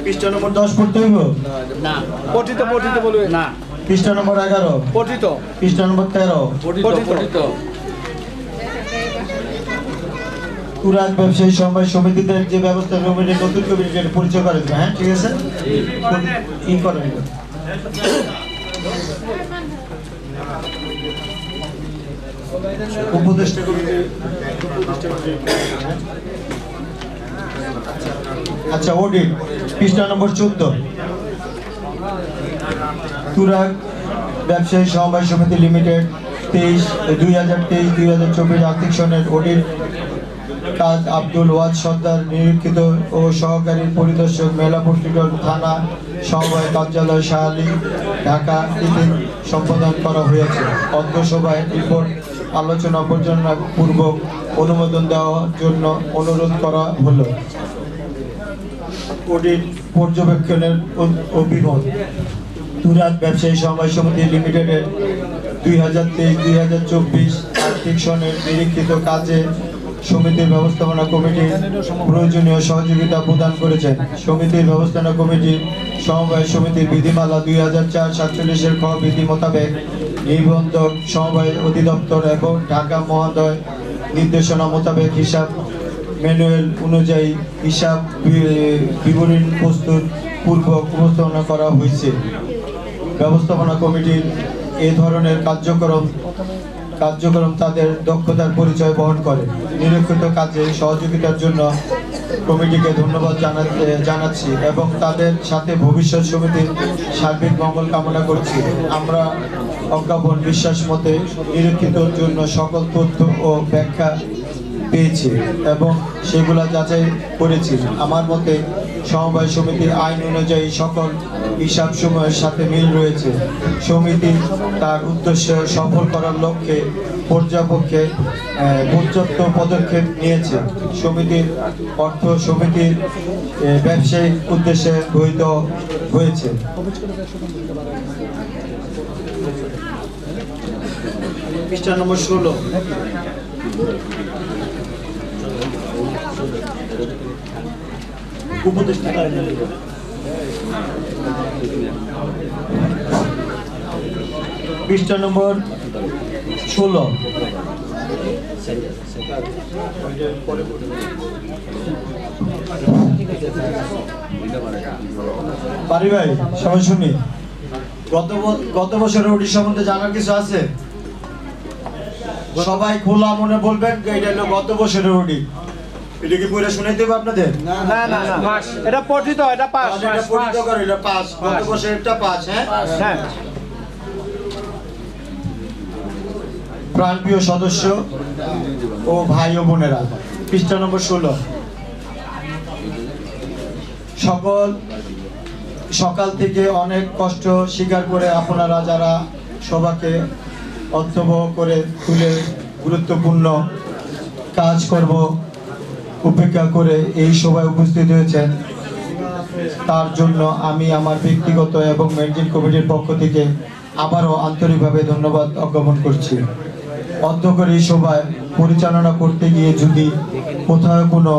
পৃষ্ঠা নম্বর 10 পড়তে হইব না, পঠিত বলবে না। পৃষ্ঠা নম্বর 11 পঠিত। পৃষ্ঠা নম্বর 13 পঠিত। তুরাগ ব্যবসায়ী সমবায় সমিতিদের যে ব্যবস্থা কমিটির নতুন কমিটির পরিচয় করে দেবে। হ্যাঁ, ঠিক আছে, ই করেন। উপদেষ্টা কমিটি। আচ্ছা, অডিট। পৃষ্ঠা নম্বর 14। তুরাগ ব্যবসায়ী সমবায় সমিতি লিমিটেড 2023-2024 আর্থিক সনের অডিট কাজ আব্দুল ওয়াদ সর্দার নিরীক্ষিত ও সহকারী পরিদর্শক, মেলা পট্টিগড় থানা, সমবায় কার্যালয়, শাহালি, ঢাকা সম্পাদন করা হয়েছে। অর্থ সভায় রিপোর্ট আলোচনা পর্যালোচনা পূর্বক অনুমোদন দেওয়ার জন্য অনুরোধ করা হলো। অডিট পর্যবেক্ষণের অভিমত। তুরাগ ব্যবসায়ী সমবায় সমিতি লিমিটেডের 2023-2024 আর্থিক সনের নিরীক্ষিত কাজে সমিতির ব্যবস্থাপনা কমিটি প্রয়োজনীয় সহযোগিতা প্রদান করেছেন। সমিতির ব্যবস্থাপনা কমিটি সমবায় সমিতির বিধিমালা 2004-47 খ বিধি মোতাবেক নিবন্ধক সমবায় অধিদপ্তর এবং ঢাকা মহোদয় নির্দেশনা মোতাবেক হিসাব ম্যানুয়াল অনুযায়ী হিসাব বিবরণী প্রস্তুত পূর্বক উপস্থাপনা করা হয়েছে। ব্যবস্থাপনা কমিটির এ ধরনের কার্যক্রম তাদের দক্ষতার পরিচয় বহন করে। নিরীক্ষিত কাজে সহযোগিতার জন্য কমিটিকে ধন্যবাদ জানাচ্ছি এবং তাদের সাথে ভবিষ্যৎ সমিতির সার্বিক মঙ্গল কামনা করছি। আমরা অজ্ঞাপন বিশ্বাস মতে নিরীক্ষিতর জন্য সকল তথ্য ও ব্যাখ্যা পেয়েছি এবং সেগুলা যাচাই করেছি। আমার মতে সমবায় সমিতির আইন অনুযায়ী সকল হিসাব সময়ের সাথে মিল রয়েছে। সমিতি তার উদ্দেশ্য সফল করার লক্ষ্যে পর্যাপ্ত পদক্ষেপ নিয়েছে। সমিতির অর্থ সমিতির ব্যবসায়িক উদ্দেশ্যে গৃহীত হয়েছে। পৃষ্ঠা নম্বর 16। পৃষ্ঠা নম্বর 16। পারি ভাই সবাই শুনি। গত বছরের ওটি সম্বন্ধে জানার কিছু আছে? সবাই খোলা মনে বলবেন এটা হলো গত বছরের ওটি। এটা কি পড়ে শুনাইতে হবে আপনাদের? না না না, এটা পঠিত, এটা পাস। এটা পঠিত করে, এটা পাস। গত বছরেরটা পাস। হ্যাঁ হ্যাঁ। প্রাণপ্রিয় সদস্য ও ভাই ও বোনেরা, পৃষ্ঠা নম্বর 16। সকাল থেকে অনেক কষ্ট স্বীকার করে আপনারা যারা সবাকে অর্থবহ করে তুলে গুরুত্বপূর্ণ কাজকর্ম উপেক্ষা করে এই সভায় উপস্থিত হয়েছেন, তার জন্য আমি আমার ব্যক্তিগত এবং ম্যানেজিং কমিটির পক্ষ থেকে আবারও আন্তরিকভাবে ধন্যবাদ জ্ঞাপন করছি। অধ্যক্ষের এই সভায় পরিচালনা করতে গিয়ে যদি কোথাও কোনো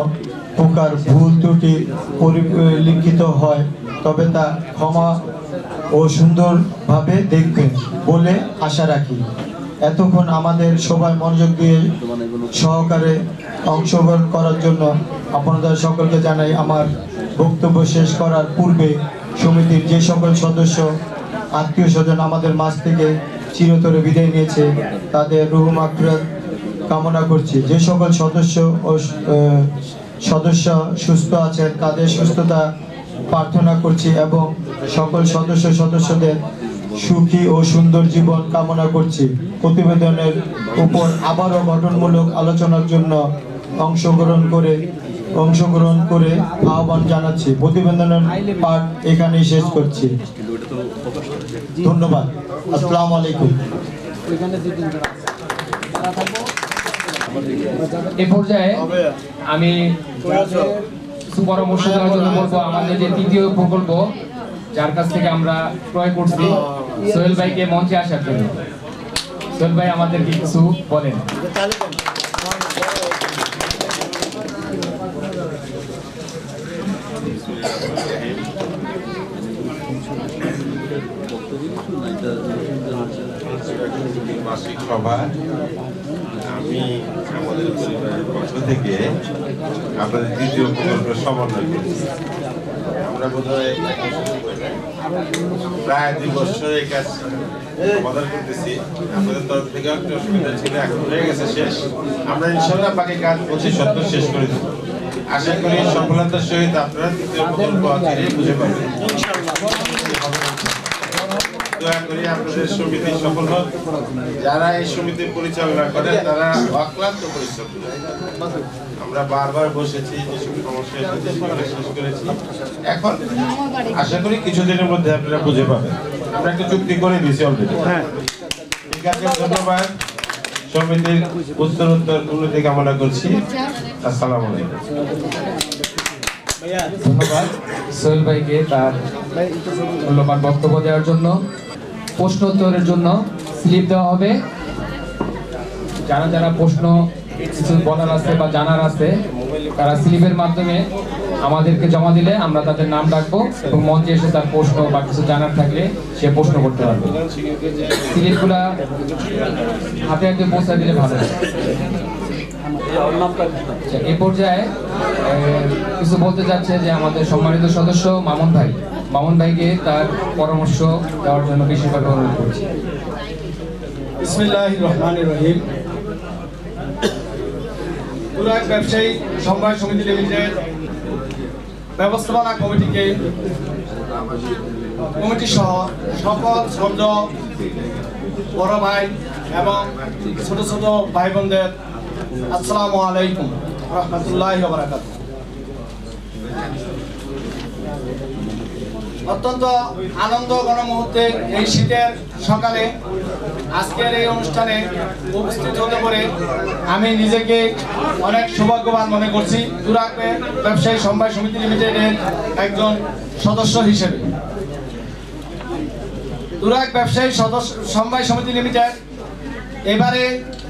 প্রকার ভুল ত্রুটি পরিলক্ষিত হয় তবে তা ক্ষমা ও সুন্দরভাবে দেখবেন বলে আশা রাখি। এতক্ষণ আমাদের সবাই মনোযোগ দিয়ে সহকারে অংশগ্রহণ করার জন্য আপনাদের সকলকে জানাই। আমার বক্তব্য শেষ করার পূর্বে সমিতির যে সকল সদস্য আত্মীয় স্বজন আমাদের মাঝ থেকে চিরতরে বিদায় নিয়েছে তাদের রুহ মাগফিরাত কামনা করছি। যে সকল সদস্য সুস্থ আছেন তাদের সুস্থতা প্রার্থনা করছি এবং সকল সদস্যদের সুখী ও সুন্দর জীবন কামনা করছি। প্রতিবেদনের উপর আবারও গঠনমূলক আলোচনার জন্য অংশগ্রহণ করে আহ্বান জানাচ্ছি। প্রতিবেদনের পাঠ এখানেই শেষ করছি। ধন্যবাদ। আসসালামু আলাইকুম। এ পর্যায়ে আমি পরামর্শ দেওয়ার জন্য বলবো আমাদের যে তৃতীয় প্রকল্প যার কাছ থেকে আমরা ক্রয় করছি সোহেল ভাইকে মঞ্চে আসার জন্য। সোহেল ভাই আমাদের কিছু বলেন। মাসিক সভা আমি আমাদের পরিবারের পক্ষ থেকে আপনাদের দ্বিতীয় প্রকল্পের সমন্বয় করছি। আমরা বোধহয় প্রায় 2 বছর এই কাজ সমাধান করতেছি। আপনাদের তরফ থেকে একটু অসুবিধা ছিল, এখন হয়ে গেছে শেষ। আমরা ইনশাল্লাহ বাকি কাজ 25-70 শেষ করে দেব। আশা করি সফলতার সহিত আপনারা তৃতীয় প্রকল্প বুঝে পাবেন। দয়া করে আপনাদের সমিতি সফল হোক। যারা এই সমিতি পরিচালনা করে তারা অক্লান্ত পরিশ্রম করে। আমরা বারবার বসেছি, যেসব সমস্যা শেষ করেছি। এখন আশা করি কিছুদিনের মধ্যে আপনারা বুঝে পাবেন। আমরা একটা চুক্তি করে দিয়েছি অলরেডি। ঠিক আছে, ধন্যবাদ। সমিতির উত্তরোত্তর উন্নতি কামনা করছি। আসসালামু আলাইকুম। ধন্যবাদ সোহেল ভাইকে তার মূল্যবান বক্তব্য দেওয়ার জন্য। প্রশ্ন উত্তরের জন্য স্লিপ দেওয়া হবে। যারা যারা প্রশ্ন কিছু বলার আছে বা জানার আছে, তারা স্লিপের মাধ্যমে আমাদেরকে জমা দিলে আমরা তাদের নাম ডাকবো এবং মঞ্চে এসে তার প্রশ্ন বা কিছু জানার থাকলে সে প্রশ্ন করতে পারবে। স্লিপগুলা হাতে হাতে পৌঁছে দিলে ভালো হয়। এই পর্যায়ে কিছু বলতে যাচ্ছে যে আমাদের সম্মানিত সদস্য মামুন ভাইকে তার পরামর্শ দেওয়ার জন্য বিশেষভাবে অনুরোধ করছি। বিসমিল্লাহির রহমানির রহিম। তুরাগ ব্যবসায়ী সমবায় সমিতি লিমিটেড ব্যবস্থাপনা কমিটি সহ সকল সদস্য, বড় ভাই এবং ছোট ছোট ভাই বোনদের আসসালামু আলাইকুম রাহমাতুল্লাহি ওয়া বারাকাতুহু। অত্যন্ত আনন্দ ঘন মুহূর্তে এই শীতের সকালে আজকের এই অনুষ্ঠানে উপস্থিত হতে পারে আমি নিজেকে অনেক সৌভাগ্যবান মনে করছি। তুরাগ ব্যবসায়ী সমবায় সমিতি লিমিটেডের একজন সদস্য হিসেবে। তুরাগ ব্যবসায়ী সমবায় সমিতি লিমিটেড এবারে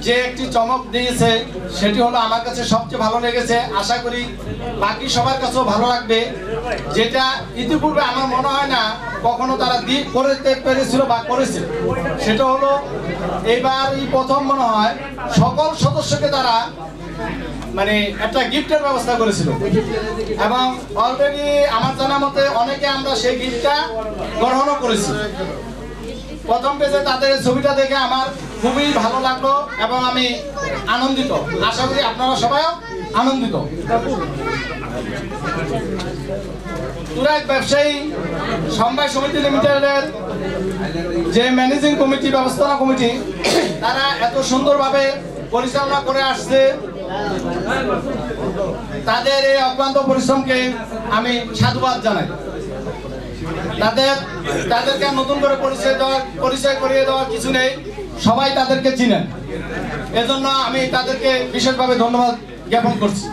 যে একটি চমক দিয়েছে সেটি হলো আমার কাছে সবচেয়ে ভালো লেগেছে, আশা করি বাকি সবার কাছেও ভালো লাগবে, যেটা ইতিপূর্বে আমার মনে হয় না কখনো তারা করতে পেরেছিল বা করেছে। সেটা হলো এইবারই প্রথম মনে হয় সকল সদস্যকে তারা মানে একটা গিফটের ব্যবস্থা করেছিল এবং অলরেডি আমার জানা মতে অনেকে আমরা সেই গিফটটা গ্রহণও করেছি। প্রথম পেজে তাদের ছবিটা দেখে আমার খুবই ভালো লাগলো এবং আমি আনন্দিত। আশা করি আপনারা সবাইও আনন্দিত। তুরাগ ব্যবসায়ী সমবায় সমিতি লিমিটেডের যে ম্যানেজিং কমিটি, ব্যবস্থাপনা কমিটি, তারা এত সুন্দরভাবে পরিচালনা করে আসছে, তাদের এই অক্লান্ত পরিশ্রমকে আমি সাধুবাদ জানাই। তাদেরকে নতুন করে পরিচয় করিয়ে দেওয়ার কিছু নেই, সবাই তাদেরকে চিনেন। এজন্য আমি তাদেরকে বিশেষভাবে ধন্যবাদ জ্ঞাপন করছি।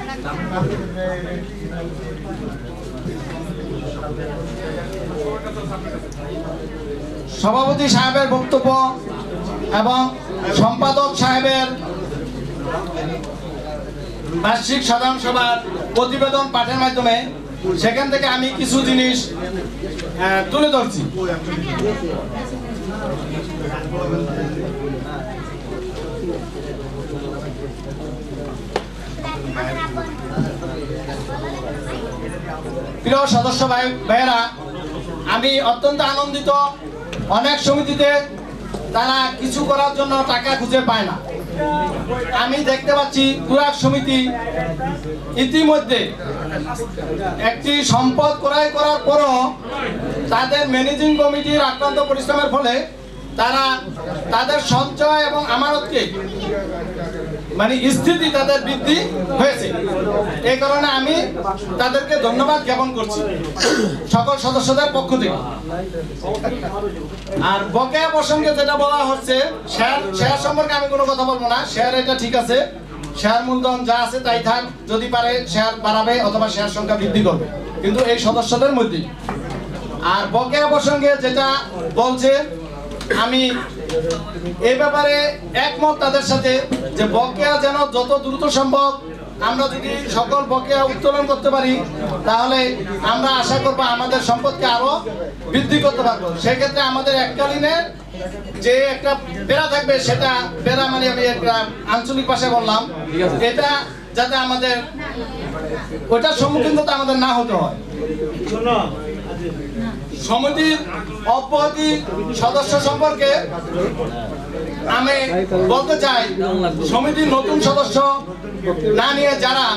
সভাপতি সাহেবের বক্তব্য এবং সম্পাদক সাহেবের বার্ষিক সাধারণ সভার প্রতিবেদন পাঠের মাধ্যমে সেখান থেকে আমি কিছু জিনিস তুলে ধরছি। প্রিয় সদস্য ভাইয়েরা, আমি অত্যন্ত আনন্দিত। অনেক সমিতিতে তারা কিছু করার জন্য টাকা খুঁজে পায় না। আমি দেখতে পাচ্ছি তুরাগ সমিতি ইতিমধ্যে একটি সম্পদ ক্রয় করার পরও তাদের ম্যানেজিং কমিটির আক্রান্ত পরিশ্রমের ফলে তারা তাদের সঞ্চয় এবং আমানতকে মানে স্থিতি তাদের বৃদ্ধি হয়েছে। এই কারণে আমি তাদেরকে ধন্যবাদ জ্ঞাপন করছি সকল সদস্যদের পক্ষ থেকে। আর বকেয়া প্রসঙ্গে যেটা বলা হচ্ছে, শেয়ার সম্পর্কে আমি কোনো কথা বলবো না। শেয়ার এটা ঠিক আছে, শেয়ার মূলধন যা আছে তাই থাক, যদি পারে শেয়ার বাড়াবে অথবা শেয়ার সংখ্যা বৃদ্ধি করবে, কিন্তু এই সদস্যদের মধ্যে। আর বকেয়া প্রসঙ্গে যেটা বলছে, আমি এই ব্যাপারে একমত তাদের সাথে যে বকেয়া যেন যত দ্রুত সম্ভব আমরা যদি সকল বকেয়া উত্তোলন করতে পারি, তাহলে আমরা আশা করবো আমাদের সম্পদকে আরো বৃদ্ধি করতে পারবো। সেক্ষেত্রে আমাদের এককালীনে যে একটা বেড়া থাকবে, সেটা বেড়া মানে আমি একটা আঞ্চলিক ভাষায় বললাম, এটা যাতে আমাদের ওইটার সম্মুখীন যাতে আমাদের না হতে হয়। সমিতির অব্যাহতি সদস্য সম্পর্কে আমি বলতে চাই, সমিতির নতুন সদস্য না নিয়ে যারা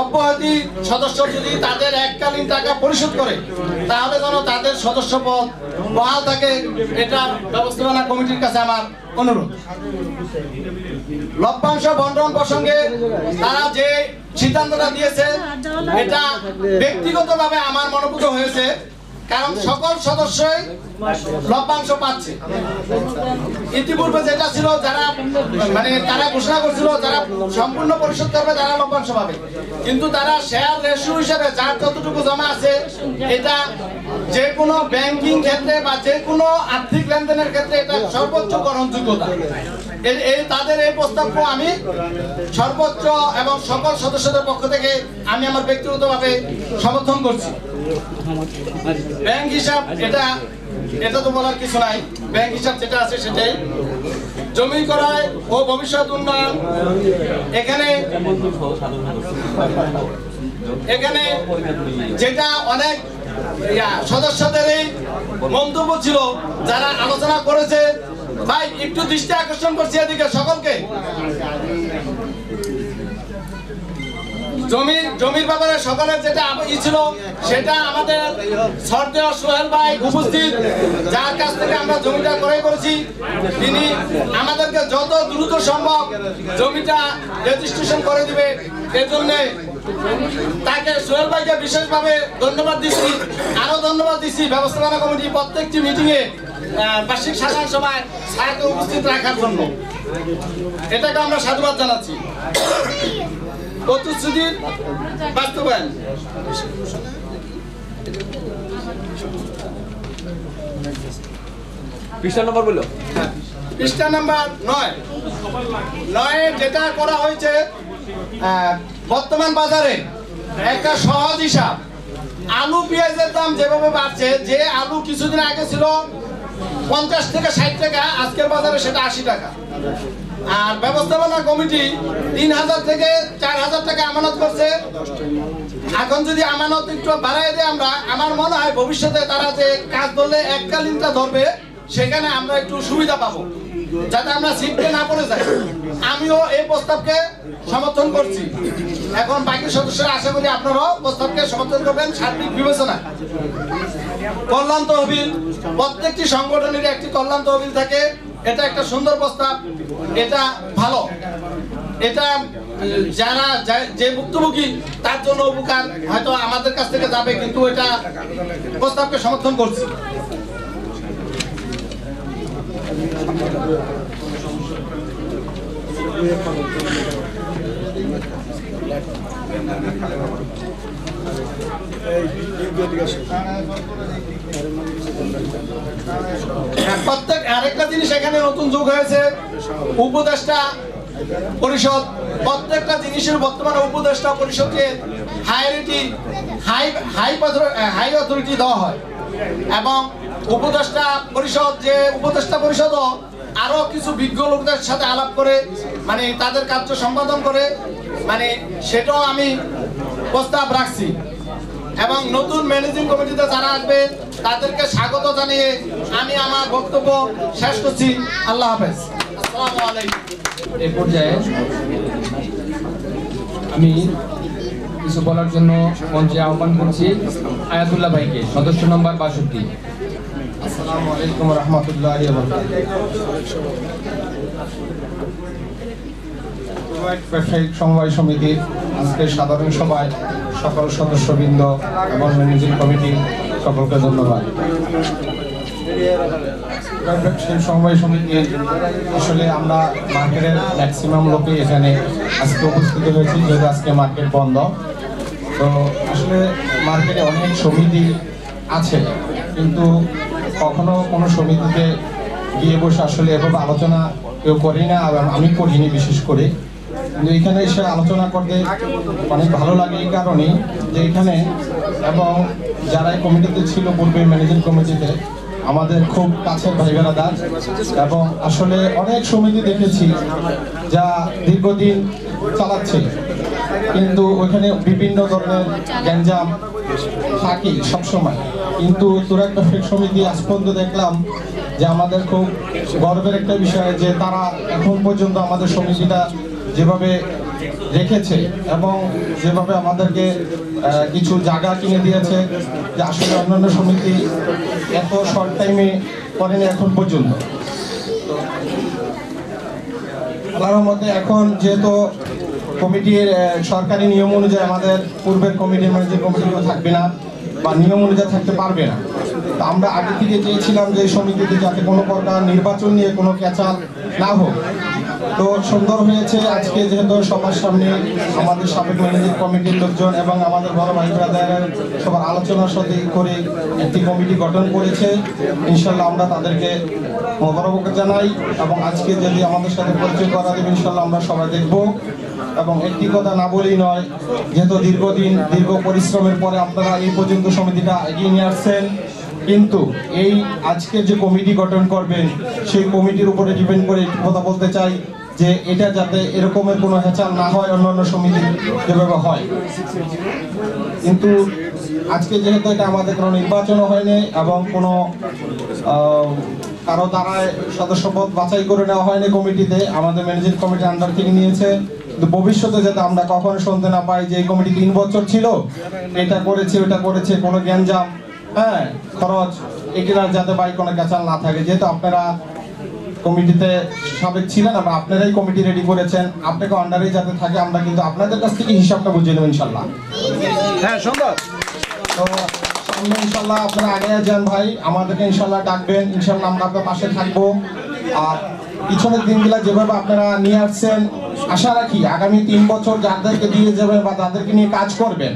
অব্যাহতি সদস্য যদি তাদের এককালীন টাকা পরিশোধ করে, তাহলে যেন তাদের সদস্য পদ বহাল থাকে। এটা ব্যবস্থাপনা কমিটির কাছে আমার অনুরোধ। লভ্যাংশ বন্টন প্রসঙ্গে তারা যে সিদ্ধান্তটা দিয়েছে, এটা ব্যক্তিগতভাবে আমার মনোভূত হয়েছে, কারণ সকল সদস্যই লভ্যাংশ পাচ্ছে। ইতিপূর্বে যেটা ছিল, যারা মানে তারা ঘোষণা করছিল যারা সম্পূর্ণ পরিশোধ করবে তারা লভ্যাংশ পাবে, কিন্তু তারা শেয়ার রেশিও হিসেবে যার যতটুকু জমা আছে এটা যে কোনো ব্যাংকিং ক্ষেত্রে বা যে কোনো আর্থিক লেনদেনের ক্ষেত্রে এটা সর্বোচ্চ গ্রহণযোগ্যতা। এই তাদের এই প্রস্তাবকে আমি সর্বোচ্চ এবং সকল সদস্যদের পক্ষ থেকে আমি আমার ব্যক্তিগতভাবে সমর্থন করছি। ব্যাংক হিসাব এটা তো বলার কিছু নাই, ব্যাংক হিসাব যেটা আছে সেটাই। জমি ক্রয় ও ভবিষ্যৎ উন্নয়ন, এখানে যেটা অনেক সদস্যদের এই মন্তব্য ছিল, যারা আলোচনা করেছে, ভাই একটু দৃষ্টি আকর্ষণ করছি এদিকে সকলকে। জমির ব্যাপারে সকলের যেটা ছিল সেটা আমাদের শ্রদ্ধেয় সোহেল ভাই উপস্থিত, যার কাছ থেকে আমরা জমিটা ক্রয় করেছি, তিনি আমাদেরকে যত দ্রুত সম্ভব জমিটা রেজিস্ট্রেশন করে দিবে। এজন্য তাকে সোহেল ভাইকে বিশেষভাবে ধন্যবাদ দিচ্ছি। আরো ধন্যবাদ দিচ্ছি ব্যবস্থাপনা কমিটি প্রত্যেকটি মিটিংয়ে বার্ষিক সাধারণ সভায় স্যারকে উপস্থিত রাখার জন্য, এটাকে আমরা সাধুবাদ জানাচ্ছি। প্রতিশ্রুতির বাস্তবায়ন, পৃষ্ঠা নম্বর বললো, পৃষ্ঠা নাম্বার 9 যেটা করা হয়েছে, বর্তমান বাজারে একটা সহজ হিসাব, আলু পেঁয়াজের দাম যেভাবে বাড়ছে, যে আলু কিছুদিন আগে ছিল 50 থেকে 60 টাকা, আজকের বাজারে সেটা 80 টাকা। আর ব্যবস্থাপনা কমিটি 3000 থেকে 4000 টাকা আমানত করছে। এখন যদি আমানত একটু বাড়াই দেয় আমরা, আমার মনে হয় ভবিষ্যতে তারা যে কাজ ধরলে এককালীনটা ধরবে, সেখানে আমরা একটু সুবিধা পাবো, যাতে আমরা সিটকে না পড়ে যাই। আমিও এই প্রস্তাবকে সমর্থন করছি। এখন বাকি সদস্যরা আশা করি আপনারাও প্রস্তাবকে সমর্থন করবেন। সার্বিক বিবেচনা, কল্যাণ তহবিল, প্রত্যেকটি সংগঠনের একটি কল্যাণ তহবিল থাকে, এটা একটা সুন্দর প্রস্তাব, এটা ভালো। এটা যারা যে ভুক্তভোগী তার জন্য উপকার, হয়তো আমাদের কাছ থেকে যাবে, কিন্তু এটা প্রস্তাবকে সমর্থন করছি। প্রত্যেক আরেকটা জিনিস এখানে নতুন যোগ হয়েছে, উপদেষ্টা পরিষদ। প্রত্যেকটা জিনিসের বর্তমানে উপদেষ্টা পরিষদকে হাই অথরিটি দেওয়া হয়, এবং উপদেষ্টা পরিষদ আরো কিছু বিজ্ঞ লোকদের সাথে আলাপ করে, মানে তাদের কার্য সম্পাদন করে, মানে সেটাও আমি প্রস্তাব রাখছি। এবং নতুন ম্যানেজিং কমিটিতে যারা আসবে তাদেরকে স্বাগত জানিয়ে আমি আমার বক্তব্য শেষ করছি। আল্লাহ হাফেজ, আসসালামু আলাইকুম। এই পর্যায়ে আমি কিছু বলার জন্য মঞ্চে আহ্বান করছি আয়াতুল্লাহ ভাইকে, সদস্য নম্বর 62। আসসালামু আলাইকুম রহমতুল্লাহি ওয়া বারাকাতুহু। ব্যবসায়িক সমবায় সমিতির আজকের সাধারণ সভায় সকল সদস্যবৃন্দ এবং ম্যানেজিং কমিটি সকলকে ধন্যবাদ। ব্যবসায়িক সমবায় সমিতি আসলে আমরা মার্কেটের ম্যাক্সিমাম লোকই এখানে আজকে উপস্থিত হয়েছি, যেহেতু আজকে মার্কেট বন্ধ। তো আসলে মার্কেটে অনেক সমিতি আছে, কিন্তু কখনো কোনো সমিতিতে গিয়ে বসে আসলে এভাবে আলোচনা কেউ করি না, আর আমি করিনি বিশেষ করে। কিন্তু এখানে এসে আলোচনা করতে অনেক ভালো লাগে এই কারণেই যে এখানে, এবং যারা এই কমিটিতে ছিল পূর্বে ম্যানেজিং কমিটিতে, আমাদের খুব কাছের ভাই বেড়াদার, এবং আসলে অনেক সমিতি দেখেছি যা দীর্ঘদিন চালাচ্ছে, কিন্তু ওইখানে বিভিন্ন ধরনের গ্যাঞ্জাম থাকি সবসময়। কিন্তু তুরাগ ব্যবসায়িক সমিতি আজ পর্যন্ত দেখলাম যে আমাদের খুব গর্বের একটা বিষয় যে তারা এখন পর্যন্ত আমাদের সমিতিটা যেভাবে রেখেছে এবং যেভাবে আমাদেরকে কিছু জায়গা কিনে দিয়েছে, যে আসলে অন্যান্য সমিতি এত শর্ট টাইমে করেনি এখন পর্যন্ত। আল্লাহর মধ্যে এখন যেহেতু কমিটির সরকারি নিয়ম অনুযায়ী আমাদের পূর্বের কমিটির ম্যানেজিং কমিটিগুলো থাকবে না বা নিয়ম অনুযায়ী থাকতে পারবে না। তো আমরা আগে থেকে চেয়েছিলাম যে সমিতিতে যাতে কোনো প্রকার নির্বাচন নিয়ে কোনো ক্যাচাল না হোক, তো সুন্দর হয়েছে আজকে যেহেতু সবার সামনে আমাদের সাবেক ম্যানেজিং কমিটির লোকজন এবং আমাদের বড় ভাই ব্রাদারের সবার আলোচনার সাথে করে একটি কমিটি গঠন করেছে। ইনশাল্লাহ আমরা তাদেরকে মোবারক জানাই এবং আজকে যদি আমাদের সাথে পরিচয় করা দেবে ইনশাল্লাহ আমরা সবাই দেখব। এবং একটি কথা না বলেই নয়, যেহেতু দীর্ঘদিন দীর্ঘ পরিশ্রমের পরে আপনারা এই পর্যন্ত সমিতিটা এগিয়ে নিয়ে আসছেন, কিন্তু এই আজকে যে কমিটি গঠন করবেন সেই কমিটির উপরে ডিপেন্ড করে কথা বলতে চাই যে এটা যাতে এরকমের কোনো হেঁচাল না হয় অন্যান্য সমিতি যেভাবে হয়। কিন্তু আজকে যেহেতু এটা আমাদের কোনো নির্বাচনও হয়নি এবং কোনো কারো দ্বারায় সদস্যপদ বাছাই করে নেওয়া হয়নি কমিটিতে, আমাদের ম্যানেজিং কমিটির আন্ডার থেকে নিয়েছে। কিন্তু ভবিষ্যতে যাতে আমরা কখনো শুনতে না পাই যে এই কমিটি 3 বছর ছিল, এটা করেছে ওটা করেছে, কোনো গ্যাঞ্জাম খরচ এগুলা যাতে পাই কোনো ক্যাচাল না থাকে। যেহেতু আপনারা কমিটিতে সাবেক ছিলেন এবং আপনারাই কমিটি রেডি করেছেন, আপনাকে আন্ডারেই যাতে থাকে, আমরা কিন্তু আপনাদের কাছ থেকে হিসাবটা বুঝিয়ে নেব ইনশাল্লাহ। হ্যাঁ সুন্দর। তো সামনে ইনশাল্লাহ আপনারা আগে যান ভাই, আমাদেরকে ইনশাল্লাহ ডাকবেন, ইনশাল্লাহ আমরা আপনার পাশে থাকবো। আর পিছনের দিনগুলা যেভাবে আপনারা নিয়ে আসছেন, আশা রাখি আগামী 3 বছর যাদেরকে দিয়ে যাবেন বা যাদেরকে নিয়ে কাজ করবেন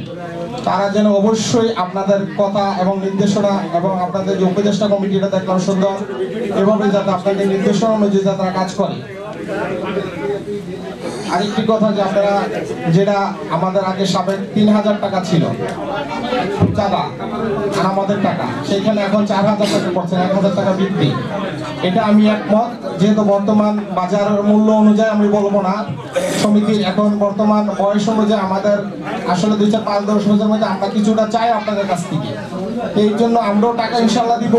তারা যেন অবশ্যই আপনাদের কথা এবং নির্দেশনা এবং আপনাদের যে উপদেষ্টা কমিটিটা দেখলাম সুন্দর, এভাবে যাতে আপনাদের নির্দেশনা অনুযায়ী তারা কাজ করে। আরেকটি কথা যে আপনারা যেটা আমাদের আগে সাবেক 3000 টাকা ছিল চাঁদা আর আমাদের টাকা, সেখানে এখন 4000 টাকা করছেন, 1000 টাকা বৃদ্ধি। এটা আমি একমত, যেহেতু বর্তমান বাজার মূল্য অনুযায়ী আমি বলবো না, সমিতির এখন বর্তমান বয়স অনুযায়ী আমাদের আসলে 2-5-10 বছরের মধ্যে আমরা কিছুটা চাই আপনাদের কাছ থেকে। এই জন্য আমরাও টাকা ইনশাল্লাহ দিব,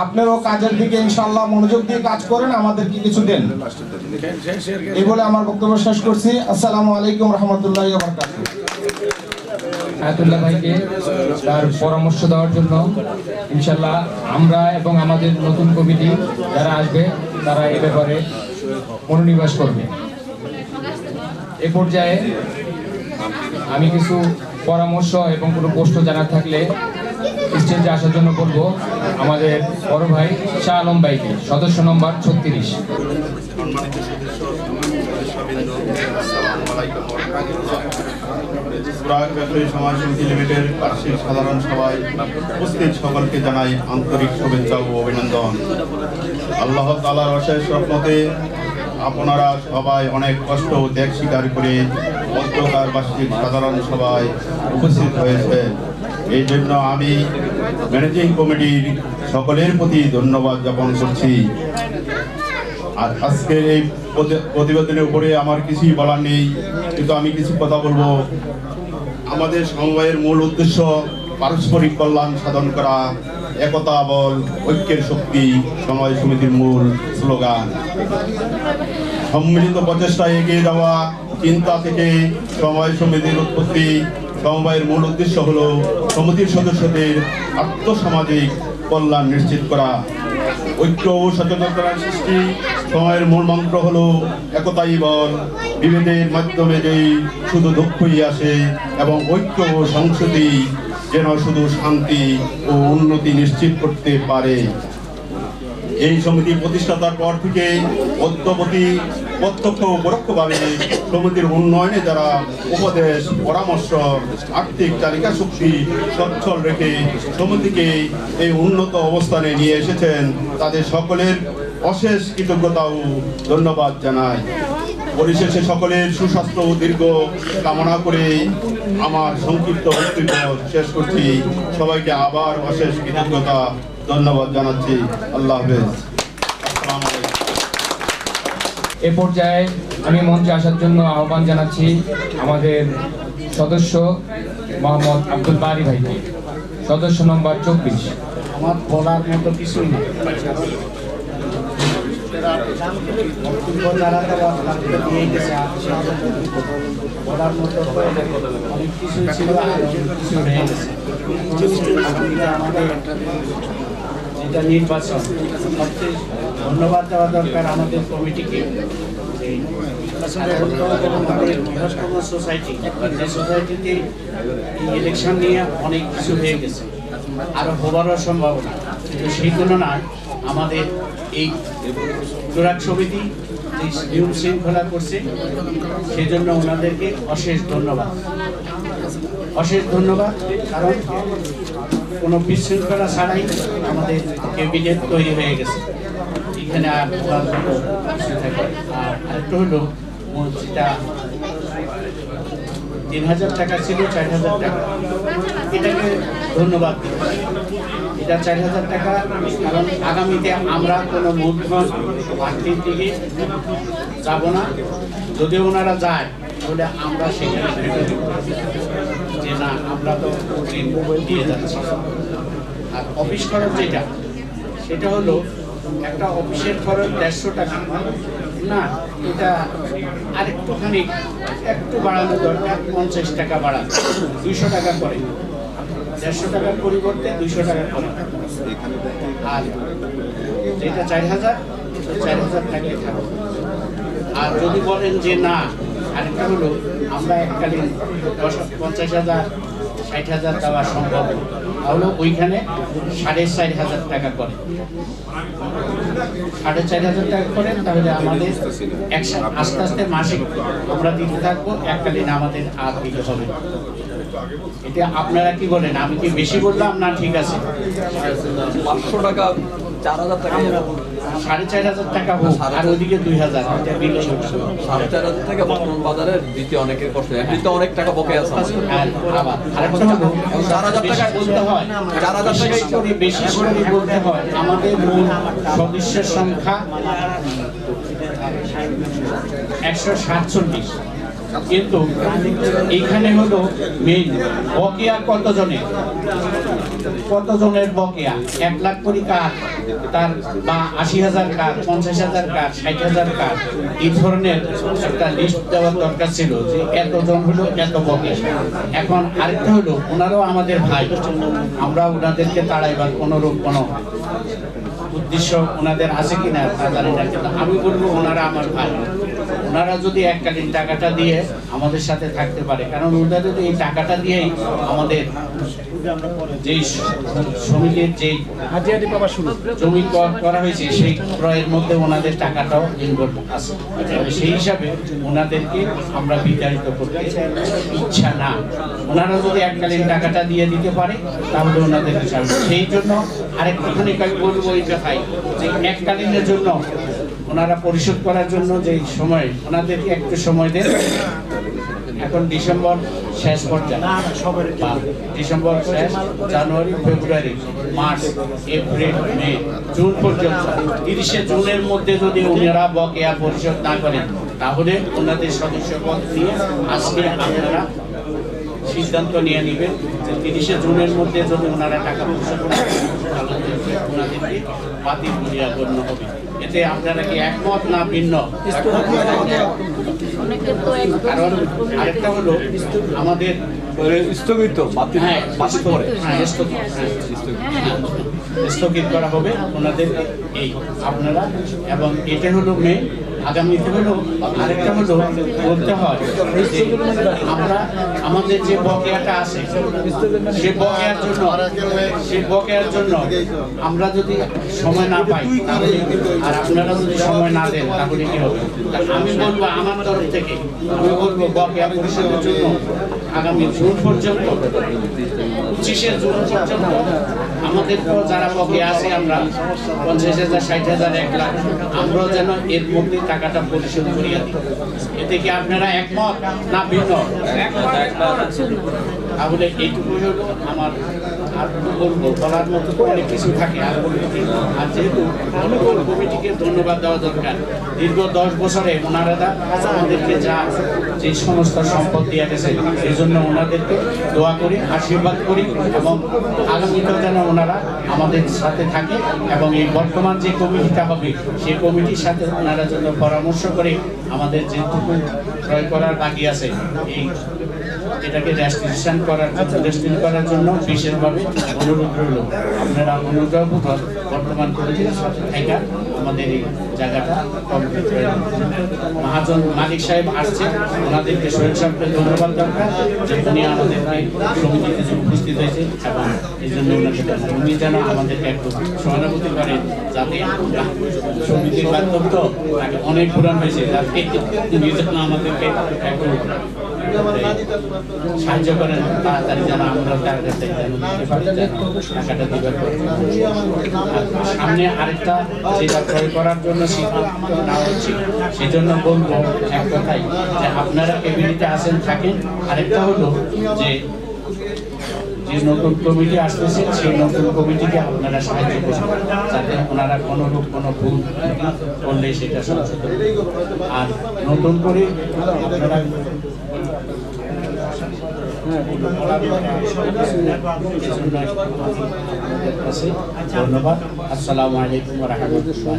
আপনারাও কাজের দিকে ইনশাল্লাহ মনোযোগ দিয়ে কাজ করেন, আমাদেরকে কিছু দেন। এই বলে আমার বক্তব্য শেষ করছি। আসসালামু আলাইকুম রহমতুল্লাহি ওয়া বারাকাতুহু। আয়াতুল্লাহ ভাইকে তার পরামর্শ দেওয়ার জন্য ইনশাল্লাহ আমরা এবং আমাদের নতুন কমিটি যারা আসবে তারা এ ব্যাপারে মনোনিবেশ করবে। এ পর্যায়ে আমি কিছু পরামর্শ এবং কোনো প্রশ্ন জানার থাকলে স্টেজে আসার জন্য বলবো আমাদের বড় ভাই শাহ আলম ভাইকে, সদস্য নম্বর 36। সম্মানিত সদস্য, আসসালামু আলাইকুম ওয়া রাহমাতুল্লাহ। সুরাগ ব্যবসায়ী সমাজ সমিতি লিমিটেড বার্ষিক সাধারণ সভায় উপস্থিত সকলকে জানাই আন্তরিক শুভেচ্ছা ও অভিনন্দন। আল্লাহ তাআলার অশেষ রহমতে আপনারা সবাই অনেক কষ্ট ও ত্যাগ স্বীকার করে মধ্যকার বার্ষিক সাধারণ সভায় উপস্থিত হয়েছে। এই জন্য আমি ম্যানেজিং কমিটির সকলের প্রতি ধন্যবাদ জ্ঞাপন করছি। আর আজকের এই প্রতিবেদনের উপরে আমার কিছুই বলার নেই, কিন্তু আমি কিছু কথা বলবো। আমাদের সমবায়ের মূল উদ্দেশ্য পারস্পরিক কল্যাণ সাধন করা, একতা বল ঐক্যের শক্তি সমবায় সমিতির মূল স্লোগান। সম্মিলিত প্রচেষ্টায় এগিয়ে যাওয়া চিন্তা থেকে সমবায় সমিতির উৎপত্তি। সমবায়ের মূল উদ্দেশ্য হলো সমিতির সদস্যদের আর্থসামাজিক কল্যাণ নিশ্চিত করা, ঐক্য ও সচেতনতার সৃষ্টি। সময়ের মূল মন্ত্র হলো একতাই বল, বিভেদের মাধ্যমে যেই শুধু দুঃখই আসে এবং ঐক্য ও সংস্কৃতি যেন শুধু শান্তি ও উন্নতি নিশ্চিত করতে পারে। এই সমিতি প্রতিষ্ঠাতার পর থেকে অদ্যবধি প্রত্যক্ষ ও পরোক্ষভাবে সমিতির উন্নয়নে যারা উপদেশ, পরামর্শ, আর্থিক চালিকা শক্তি সচ্ছল রেখে সমিতিকে এই উন্নত অবস্থানে নিয়ে এসেছেন, তাদের সকলের অশেষ কৃতজ্ঞতা ও ধন্যবাদ জানাই। পরিশেষে সকলের সুস্বাস্থ্য ও দীর্ঘ কামনা করে আমার সংক্ষিপ্ত বক্তব্য শেষ করছি। সবাইকে আবার অশেষ কৃতজ্ঞতা ধন্যবাদ জানাচ্ছি। আল্লাহ হাফেজ। আসসালামু আলাইকুম। এ পর্যায়ে আমি মঞ্চে আসার জন্য আহ্বান জানাচ্ছি আমাদের সদস্য মোহাম্মদ আব্দুল বারি ভাইকে, সদস্য নম্বর 24। আমার বলার মতো কিছুই নেই। বক্তব্য যারা দিয়ে গেছে বলার মতো অনেক কিছুই ছিল, কিছু হয়ে গেছে। আমাদের যেটা নির্বাচন, সবচেয়ে ধন্যবাদ দেওয়া দরকার আমাদের কমিটিকে। বৃহত্তম সোসাইটি, যে সোসাইটিতে ইলেকশন নিয়ে অনেক কিছু হয়ে গেছে, আরও হবারও সম্ভাবনা। কিন্তু সেই তুলনায় আমাদের এই জোড়াক সমিতি যে নিয়ম শৃঙ্খলা করছে, সেজন্য ওনাদেরকে অশেষ ধন্যবাদ। অশেষ ধন্যবাদ, কারণ কোনো বিশৃঙ্খলা ছাড়াই আমাদের ক্যাবিনেট তৈরি হয়ে গেছে। এখানে আর আরেকটু হলো যেটা 3000 টাকা ছিল 4000 টাকা, এটাকে ধন্যবাদ। এটা 4000 টাকা, কারণ আগামীতে আমরা কোনো মূলধন বাড়তির দিকে যাব না। যদি ওনারা যায় তাহলে আমরা সেখানে যে না, আমরা তো দিয়ে যাচ্ছি। আর অফিস খরচ যেটা, সেটা হলো একটা অফিসের খরচ 150 টাকা না, এটা আরেকটুখানি একটু বাড়ানো দরকার, 50 টাকা বাড়ানো, 200 টাকা করে, 150 টাকার পরিবর্তে 200 টাকা করে। আর যেটা 4000 টাকায় থাকবে। আর যদি বলেন যে না, আরেকটা হলো আমরা এককালীন 50,000 60,000 দেওয়া সম্ভব, তাহলে ওইখানে 4,500 টাকা করে, 4,500 টাকা করেন, তাহলে আমাদের আস্তে আস্তে মাসিক আমরা দিতে থাকবো, এককালীন আমাদের আর দিতে হবে। এটা আপনারা কি বলেন? আমি কি বেশি বললাম না ঠিক আছে? 500 টাকা 4,000 টাকা 4,500 টাকা হোক, আর ওইদিকে 2,000, 4,500 টাকা বর্তমান বাজারে দিতে অনেকের কষ্ট, এমনিতে অনেক টাকা বকে আছে। আর আবার আরেকটা হলো 4,000 টাকা বলতে হয়, 4,000 টাকা বেশি করে বলতে হয়। আমাদের মূল সদস্যের সংখ্যা 147, কিন্তু এইখানে হলো মেইন বকেয়া কতজনের বকেয়া, 1 লাখ করে কার, তার বা 80,000 কার, 50,000 কার, 60,000 কার, এই ধরনের একটা লিস্ট দেওয়ার দরকার ছিল যে এতজন হলো এত বকেয়া। এখন আরেকটা হলো ওনারাও আমাদের ভাই, আমরা ওনাদেরকে তাড়াইবার কোনো উদ্দেশ্য ওনাদের আছে কিনা তা জানি না, কিন্তু আমি বলবো ওনারা আমার ভাই। ওনারা যদি এককালীন টাকাটা দিয়ে আমাদের সাথে থাকতে পারে, কারণ ওনারা যদি এই টাকাটা দিয়েই আমাদের যেই সমিতির যেই জমি করা হয়েছে সেই ক্রয়ের মধ্যে ওনাদের টাকাটাও ইনভলভ আছে, সেই হিসাবে ওনাদেরকে আমরা বিতাড়িত করতে ইচ্ছা না। ওনারা যদি এককালীন টাকাটা দিয়ে দিতে পারে তাহলে ওনাদের হিসাবে, সেই জন্য আরেকটুখানি বলবো এই কথাই যে এককালীনের জন্য ওনারা পরিশোধ করার জন্য যে সময়, ওনাদেরকে একটু সময় দেন। এখন ডিসেম্বর শেষ পর্যায়ে, ডিসেম্বর শেষ, জানুয়ারি, ফেব্রুয়ারি, মার্চ, এপ্রিল, মে, জুন পর্যন্ত 30শে জুনের মধ্যে যদি ওনারা বকেয়া পরিশোধ না করেন, তাহলে ওনাদের সদস্যপদ নিয়ে আজকে আপনারা সিদ্ধান্ত নিয়ে নেবেন যে 30শে জুনের মধ্যে যদি ওনারা টাকা পরিশোধ করেন তাহলে ওনাদেরকে বাতিল বলিয়া গণ্য হবে। এতে আপনারা কি একমত না ভিন্ন? কারণ আরেকটা হলো আমাদের স্থগিত স্থগিত করা হবে ওনাদের এই আপনারা, এবং এটা হলো মেন। আগামীতে হলো আরেকটা হলো বলতে হয় আমরা আমাদের যে বকেয়াটা আছে সে বকেয়ার জন্য আমরা যদি সময় না পাই আর আপনারা যদি সময় না দেন তাহলে কি হবে? আমি বলবো আমার তরফ থেকে আমি বলবো বকেয়া পরিশোধের জন্য আগামী জুন পর্যন্ত 25শে জুন পর্যন্ত আমাদের যারা বকেয়া আছে আমরা 50,000, 60,000, 1 লাখ আমরাও যেন এর মধ্যে টাকাটা পরিশোধ করিয়া দিই। এতে কি আপনারা একমত না ভিন্ন? তাহলে এইটুকুই হলো আমার। আর বলবো বলার মতো তো অনেক কিছু থাকে, আর বলবো আর যেহেতু কমিটিকে ধন্যবাদ দেওয়া দরকার। দীর্ঘ 10 বছরে ওনারা আমাদেরকে যে সমস্ত সম্পদ দিয়ে গেছে এই জন্য ওনাদেরকে দোয়া করি, আশীর্বাদ করি, এবং আগামীতেও যেন ওনারা আমাদের সাথে থাকে এবং এই বর্তমান যে কমিটিটা হবে সেই কমিটির সাথে ওনারা যেন পরামর্শ করে আমাদের যেটুকু ক্রয় করার বাকি আছে এই এটাকে রেস্ট্রিকশন করার জন্য বিশেষভাবে অনুরোধ রইল আপনারা অনুগ্রহপূর্বক বর্তমান কমিটির সাথে থেকে আমাদের এই জায়গাটা কমপ্লিট হয়ে মহাজন মালিক সাহেব আসছে, ওনাদেরকে শহীদ সাহেবকে ধন্যবাদ দরকার যে উনি আমাদেরকে সমিতিতে উপস্থিত হয়েছে এবং এই জন্য উনি যেন আমাদেরকে একটু সহানুভূতি করেন, যাতে সমিতির মাধ্যম তো অনেক পুরান হয়েছে, যাতে উনি যেন আমাদেরকে একটু সাহায্য করেন, তাড়াতাড়ি যেন আমরা তার কাছে টাকাটা দিবার। সামনে আরেকটা যেটা ক্রয় করার জন্য সিদ্ধান্ত নেওয়া হচ্ছে, সেই জন্য বলবো এক কথাই যে আপনারা এবিলিতে আসেন থাকেন। আরেকটা হলো যে নতুন কমিটি আসতেছে, সেই নতুন কমিটিকে আপনারা সাহায্য করবেন, যাতে ওনারা কোনো রূপ কোনো ভুল করলে সেটা সংশোধন। আর নতুন করে আপনারা ধন্যবাদ। আসসালামু আলাইকুম ওয়া রাহমাতুল্লাহ।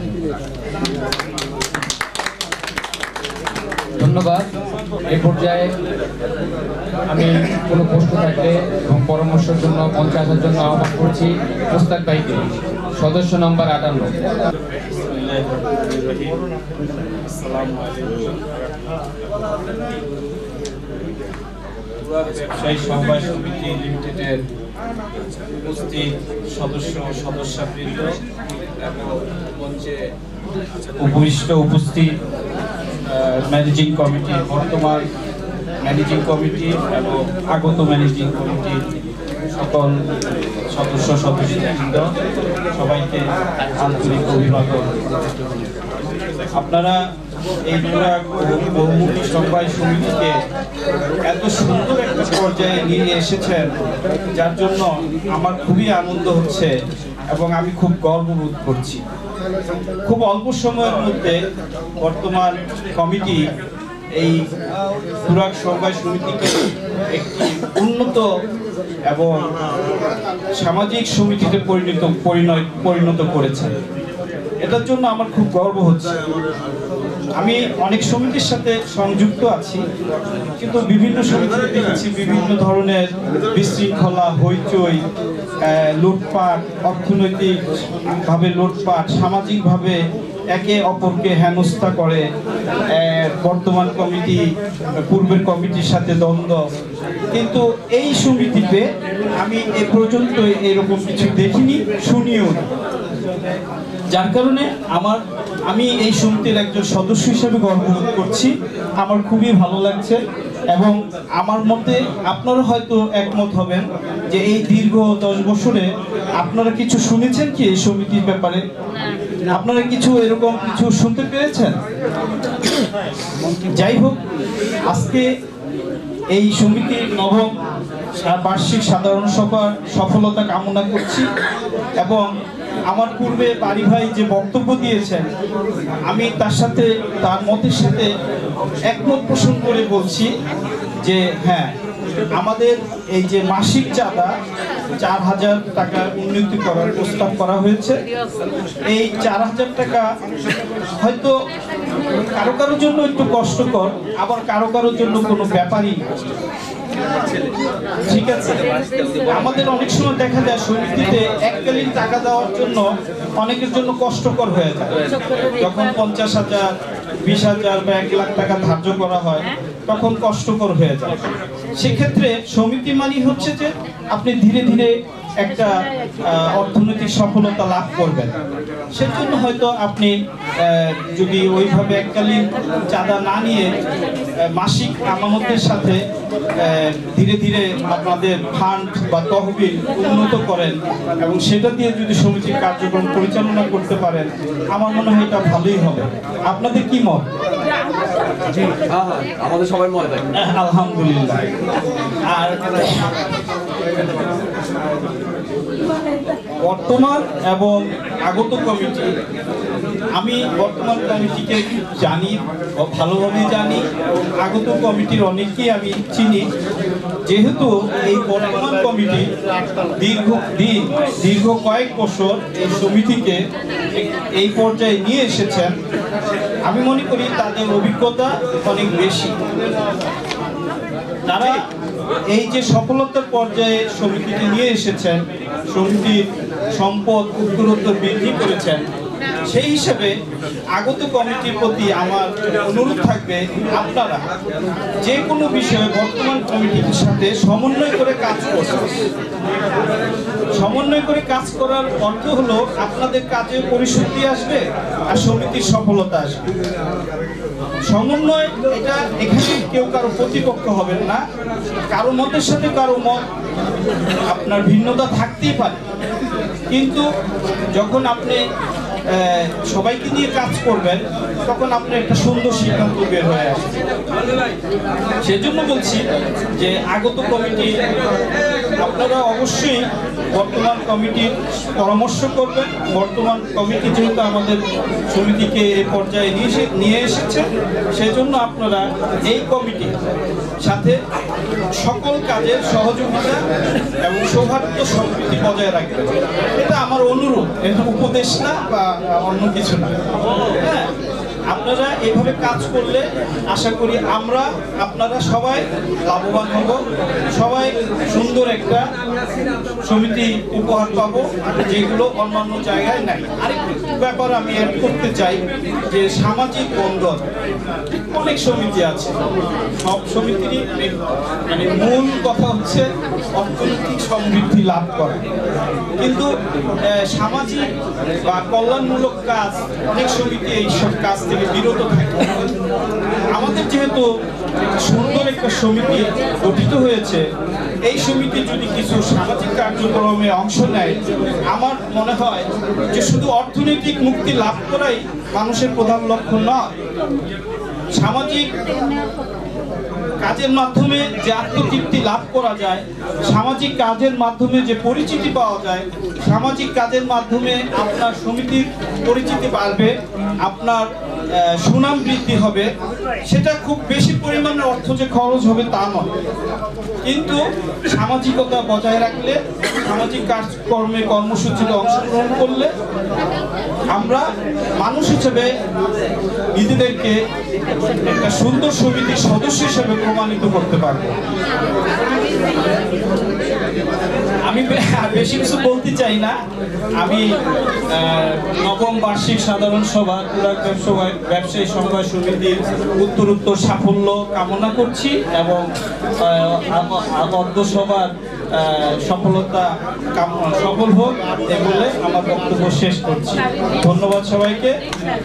ধন্যবাদ। এই পর্যায়ে আমি কোনো প্রশ্ন থাকলে এবং পরামর্শের জন্য পঞ্চায়েতের জন্য আহ্বান করছি মোস্তাক ভাইকে, সদস্য নম্বর 58। ব্যবসায়ী সমবায় সমিতি লিমিটেডের উপস্থিত সদস্যবৃন্দ এবং মঞ্চে উপস্থিত ম্যানেজিং কমিটির বর্তমান ম্যানেজিং কমিটি এবং আগত ম্যানেজিং কমিটির সকল সদস্যবৃন্দ, সবাইকে আন্তরিক অভিবাদন। আপনারা এই বহুমুখী সমবায় সমিতিকে এত সুন্দর একটা পর্যায়ে নিয়ে এসেছেন, যার জন্য আমার খুবই আনন্দ হচ্ছে এবং আমি খুব গর্ববোধ করছি। খুব অল্প সময়ের মধ্যে বর্তমান কমিটি এই তুরাগ সমবায় সমিতিকে একটি উন্নত এবং সামাজিক সমিতিতে পরিণত করেছে। এটার জন্য আমার খুব গর্ব হচ্ছে। আমি অনেক সমিতির সাথে সংযুক্ত আছি, কিন্তু বিভিন্ন সমিতিতে দেখেছি বিভিন্ন ধরনের বিশৃঙ্খলা, হইচই, লুটপাট, অর্থনৈতিকভাবে লুটপাট, সামাজিকভাবে একে অপরকে হেনস্থা করে। বর্তমান কমিটি পূর্বের কমিটির সাথে দ্বন্দ্ব, কিন্তু এই সমিতিতে আমি এ পর্যন্ত এরকম কিছু দেখিনি, শুনিও না। যার কারণে আমি এই সমিতির একজন সদস্য হিসেবে গর্ববোধ করছি। আমার খুবই ভালো লাগছে এবং আমার মতে আপনারা হয়তো একমত হবেন যে এই দীর্ঘ 10 বছরে আপনারা কিছু শুনেছেন কি এই সমিতির ব্যাপারে? আপনারা কিছু এরকম কিছু শুনতে পেরেছেন? যাই হোক, আজকে এই সমিতির নবম বার্ষিক সাধারণ সভার সফলতা কামনা করছি এবং আমার পূর্বে বাড়ি ভাই যে বক্তব্য দিয়েছেন, আমি তার মতের সাথে একমত পোষণ করে বলছি যে হ্যাঁ, আমাদের এই যে মাসিক চাঁদা 4000 টাকা উন্নতি করার প্রস্তাব করা হয়েছে। এই 4000 টাকা হয়তো কারো কারোর জন্য একটু কষ্টকর, আবার কারো কারোর জন্য কোনো ব্যাপারই, ঠিক আছে। আমাদের অনেক সময় দেখা যায় সমিতিতে এককালীন টাকা দেওয়ার জন্য অনেকের জন্য কষ্টকর হয়ে যায়। যখন 50,000, 20,000 বা 1 লাখ টাকা ধার্য করা হয়, তখন কষ্টকর হয়ে যায়। সেক্ষেত্রে সমিতি মানে হচ্ছে যে আপনি ধীরে ধীরে একটা অর্থনৈতিক সফলতা লাভ করবেন। সেজন্য হয়তো আপনি যদি ওইভাবে এককালীন চাঁদা না নিয়ে মাসিক আমানতের সাথে ধীরে ধীরে আপনাদের ফান্ড বা তহবিল উন্নত করেন এবং সেটা দিয়ে যদি সমিতির কার্যক্রম পরিচালনা করতে পারেন, আমার মনে হয় এটা ভালোই হবে। আপনাদের কি মত? আমাদের সবাই মত। আলহামদুলিল্লাহ। আর বর্তমান এবং আগত কমিটি, আমি বর্তমান কমিটিকে জানি, ভালোভাবে জানি, আগত কমিটির অনেককেই আমি চিনি। যেহেতু এই বর্তমান কমিটি দীর্ঘ কয়েক বছর এই সমিতিকে এই পর্যায়ে নিয়ে এসেছেন, আমি মনে করি তাদের অভিজ্ঞতা অনেক বেশি। তারা এই যে সফলতার পর্যায়ে সমিতিকে নিয়ে এসেছেন, সমিতির সম্পদ উত্তরোত্তর বৃদ্ধি করেছেন, সেই হিসেবে আগত কমিটির প্রতি আমার অনুরোধ থাকবে, আপনারা যে কোনো বিষয়ে বর্তমান কমিটির সাথে সমন্বয় করে কাজ করবেন। সমন্বয় করে কাজ করার অর্থ হলো আপনাদের কাজে পরিশুদ্ধি আসবে আর সমিতির সফলতা আসবে। সমন্বয় এটা এখানে কেউ কারো প্রতিপক্ষ হবেন না, কারো মতের সাথে কারো মত আপনার ভিন্নতা থাকতেই পারে, কিন্তু যখন আপনি সবাইকে নিয়ে কাজ করবেন তখন আপনার একটা সুন্দর সিদ্ধান্ত বের হয়ে আসবে। সেজন্য বলছি যে আগত কমিটি আপনারা অবশ্যই বর্তমান কমিটির পরামর্শ করবেন। বর্তমান কমিটি যেহেতু আমাদের সমিতিকে এই পর্যায়ে নিয়ে এসেছে, সেজন্য আপনারা এই কমিটির সাথে সকল কাজের সহযোগিতা এবং সৌহার্দ্য সম্প্রীতি বজায় রাখবেন। এটা আমার অনুরোধ, এটা উপদেশ না বা অন্য কিছু না। হ্যাঁ, আপনারা এইভাবে কাজ করলে আশা করি আপনারা সবাই লাভবান হব, সবাই সুন্দর একটা সমিতি উপহার পাবো, যেগুলো অন্যান্য জায়গায় নাই। আরেকটু ব্যাপার আমি অ্যাড করতে চাই যে সামাজিক বন্ধন অনেক সমিতি আছে, সব সমিতিরই মানে মূল কথা হচ্ছে অর্থনৈতিক সমৃদ্ধি লাভ করা, কিন্তু সামাজিক বা কল্যাণমূলক কাজ অনেক সমিতি এইসব কাজ থেকে বিরত থাকে। আমাদের যেহেতু সুন্দর একটা সমিতি গঠিত হয়েছে, এই সমিতি যদি কিছু সামাজিক কার্যক্রমে অংশ নেয়, আমার মনে হয় যে শুধু অর্থনৈতিক মুক্তি লাভ করাই মানুষের প্রধান লক্ষ্য নয়। সামাজিক কাজের মাধ্যমে যে আত্মতৃপ্তি লাভ করা যায়, সামাজিক কাজের মাধ্যমে যে পরিচিতি পাওয়া যায়, সামাজিক কাজের মাধ্যমে আপনার সমিতির পরিচিতি বাড়বে, আপনার সুনাম বৃদ্ধি হবে, সেটা খুব বেশি পরিমাণে অর্থ যে খরচ হবে তা নয়, কিন্তু সামাজিকতা বজায় রাখলে, সামাজিক কাজকর্মে কর্মসূচিতে অংশগ্রহণ করলে আমরা মানুষ হিসেবে নিজেদেরকে একটা সুন্দর সমিতির সদস্য হিসেবে প্রমাণিত করতে পারবো। আমি বেশি কিছু বলতে চাই না। আমি নবম বার্ষিক সাধারণ সভা তুরাগ ব্যবসায়ী সমবায় সমিতির উত্তরোত্তর সাফল্য কামনা করছি এবং অদ্য সভার সফলতা সফল হোক এ বলে আমার বক্তব্য শেষ করছি। ধন্যবাদ সবাইকে,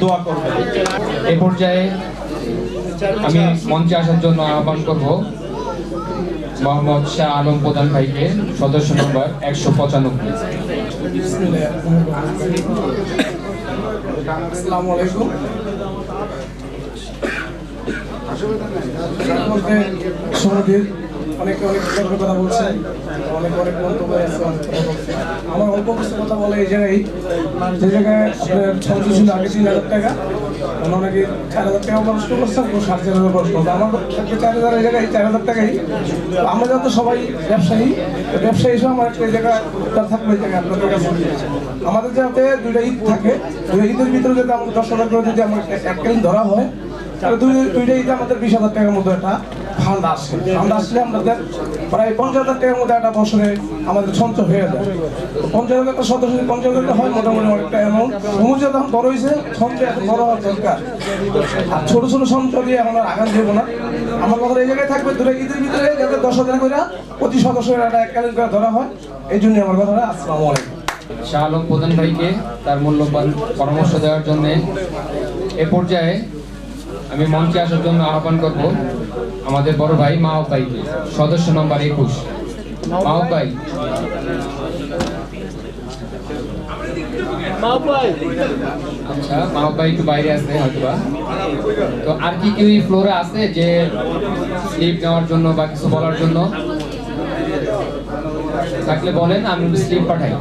দোয়া করবেন। এ পর্যায়ে আমি মঞ্চে আসার জন্য আহ্বান করব মোহাম্মদ শাহ আলম প্রধান ভাইকে, সদস্য নম্বর 195। আসসালামু আলাইকুম। সমিতির অনেকে অনেক কথা বলছে, অনেক মন্তব্য আছে। আমার অল্প কিছু কথা বলে এই জায়গায়, যে জায়গায় আপনার সঞ্চয় ছিল আগে 3,000 টাকা, অনেকে 4,000 টাকা প্রশ্ন করছে, 4,500 প্রশ্ন। আমার 4,000 এই জায়গায় 4,000 টাকাই। আমরা যত সবাই ব্যবসায়ী হিসেবে আমার একটা জায়গায় থাকবে, এই জায়গায় আপনাদের কাছে আমাদের যাতে 2টা ঈদ থাকে, 2 ঈদের ভিতরে যদি আমাদের 10,000 করে যদি আমার এককালীন ধরা হয়, তাহলে 2টা ঈদে আমাদের 20,000 টাকার মতো একটা ফান্ড আসে। ফান্ড আসলে আমাদের প্রায় 50,000 টাকার মতো একটা বছরে আমাদের সঞ্চয় হয়ে যায়। 50,000 একটা সদস্য 50,000 হয়, মোটামুটি অনেকটা অ্যামাউন্ট। সমাজ যখন বড় হয়েছে, সঞ্চয় এখন বড় হওয়ার দরকার। আর ছোট ছোট সঞ্চয় দিয়ে আমরা আগান দেবো না। আমার কথা এই জায়গায় থাকবে, 2টা ঈদের ভিতরে যাতে 10,000 করে প্রতি সদস্যের একটা এককালীন করে ধরা হয়, এই জন্য আমার কথাটা। আসসালামু আলাইকুম। শাহ আলম প্রধান ভাইকে তার মূল্যবান পরামর্শ দেওয়ার জন্য এ পর্যায়ে আমি মঞ্চে আসার জন্য আহ্বান করব আমাদের বড় ভাই মাহবুব ভাইকে, সদস্য নম্বর 21। মাহবুব ভাই। আচ্ছা, মাহবুব ভাই একটু বাইরে আছে হয়তোবা। তো আর কি কেউ ফ্লোরে আছে যে স্লিপ নেওয়ার জন্য বা কিছু বলার জন্য? থাকলে বলেন, আমি স্লিপ পাঠাই।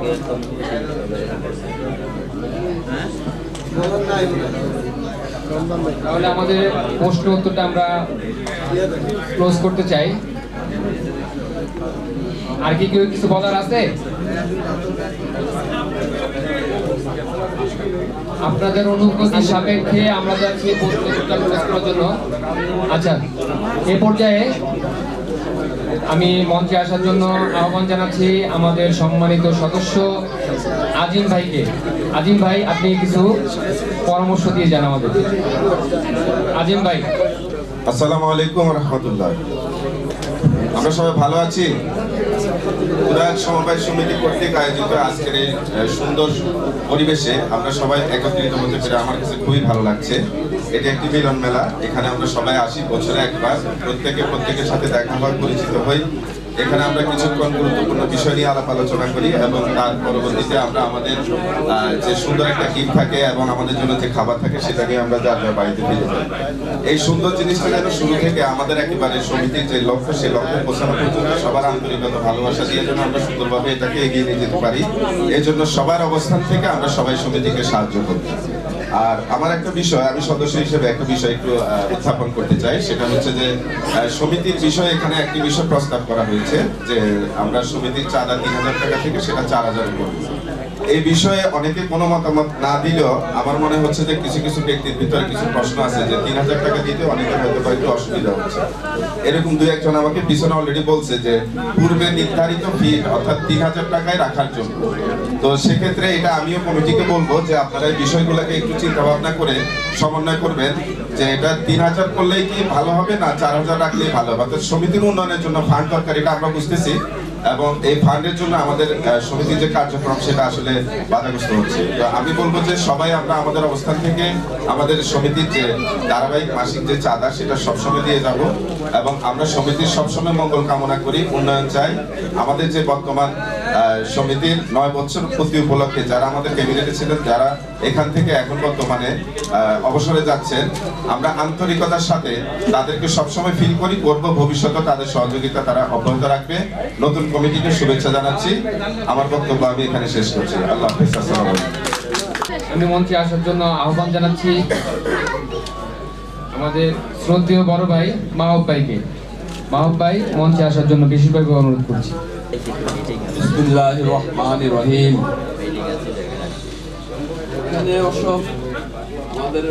তাহলে আমাদের প্রশ্ন উত্তরটা আমরা ক্লোজ করতে চাই। আর কি কেউ কিছু বলার আছে? আপনাদের অনুমতি সাপেক্ষে আমরা যাচ্ছি প্রশ্ন উত্তর করার জন্য। আচ্ছা, এ পর্যায়ে আমি মঞ্চে আসার জন্য আহ্বান জানাচ্ছি আমাদের সম্মানিত সদস্য আজিম ভাইকে। আজিম ভাই, আপনি কিছু পরামর্শ দিয়ে যান আমাদের। আজিম ভাই। আসসালামু আলাইকুম রহমতুল্লাহ। আমরা সবাই ভালো আছি। উদার সমবায় সমিতি কর্তৃক আয়োজিত আজকের এই সুন্দর পরিবেশে আমরা সবাই একত্রিত হতে পেরে আমার কাছে খুবই ভালো লাগছে। এটি একটি মিলন মেলা। এখানে আমরা সবাই আসি বছরে একবার, প্রত্যেকের সাথে দেখা হয়, পরিচিত হই। এখানে আমরা কিছুক্ষণ গুরুত্বপূর্ণ বিষয় নিয়ে আলাপ আলোচনা করি এবং তার পরবর্তীতে আমরা আমাদের যে সুন্দর একটা গিফট থাকে এবং আমাদের জন্য যে খাবার থাকে সেটা নিয়ে আমরা যার যার বাড়িতে ফিরে যাই। এই সুন্দর জিনিসটা যেন শুরু থেকে আমাদের একেবারে সমিতির যে লক্ষ্য, সেই লক্ষ্যে পৌঁছানো পর্যন্ত সবার আন্তরিকতা ভালোবাসা দিয়ে যেন আমরা সুন্দরভাবে এটাকে এগিয়ে নিয়ে যেতে পারি, এই জন্য সবার অবস্থান থেকে আমরা সবাই সমিতিকে সাহায্য করি। আর আমার একটা বিষয়, আমি সদস্য হিসেবে একটা বিষয় একটু উত্থাপন করতে চাই, সেটা হচ্ছে যে সমিতির বিষয়ে এখানে একটি বিষয় প্রস্তাব করা হয়েছে যে আমরা সমিতির চাঁদা ৩,০০০ টাকা থেকে সেটা ৪,০০০ করব। এই বিষয়ে অনেকে কোনো মতামত না দিলেও আমার মনে হচ্ছে যে কিছু কিছু ব্যক্তির ভিতরে কিছু প্রশ্ন আছে যে ৩,০০০ টাকা দিতে অনেকের হয়তো একটু অসুবিধা হচ্ছে। এরকম দু একজন আমাকে পিছনে অলরেডি বলছে যে পূর্বে নির্ধারিত ফি অর্থাৎ ৩,০০০ টাকায় রাখার জন্য। তো সেক্ষেত্রে এটা আমিও কমিটিকে বলবো যে আপনারা এই বিষয়গুলোকে একটু চিন্তা ভাবনা করে সমন্বয় করবেন যে এটা ৩,০০০ করলেই কি ভালো হবে না ৪,০০০ রাখলেই ভালো হবে। অর্থাৎ সমিতির উন্নয়নের জন্য ফান্ড দরকার, এটা আমরা বুঝতেছি, এবং এই ফান্ডের জন্য আমাদের সমিতির যে কার্যক্রম সেটা আসলে বাধাগ্রস্ত হচ্ছে। তো আমি বলবো যে সবাই আমরা আমাদের অবস্থান থেকে আমাদের সমিতির যে ধারাবাহিক মাসিক যে চাঁদা সেটা সবসময় দিয়ে যাব এবং আমরা সমিতির সবসময় মঙ্গল কামনা করি, উন্নয়ন চাই। আমাদের যে বর্তমান সমিতির 9 বছর পূর্তি উপলক্ষে যারা আমাদের ক্যাবিনেটে ছিলেন, যারা এখান থেকে এখন বর্তমানে অবসরে যাচ্ছেন, আমরা আন্তরিকতার সাথে তাদেরকে সবসময় ফিল করি, করব, ভবিষ্যতে তাদের সহযোগিতা তারা অব্যাহত রাখবে। নতুন কমিটিকে শুভেচ্ছা জানাচ্ছি। আমার বক্তব্য আমি এখানে শেষ করছি। আল্লাহ হাফেজ। আসসালামু আলাইকুম। আমি মঞ্চে আসার জন্য আহ্বান জানাচ্ছি আমাদের শ্রদ্ধেয় বড় ভাই মাহবুব ভাইকে। মাহবুব ভাই, মঞ্চে আসার জন্য বিশেষভাবে অনুরোধ করছি। বিসমিল্লাহির রহমানির রহিম। এখানে অবশ্য আমাদের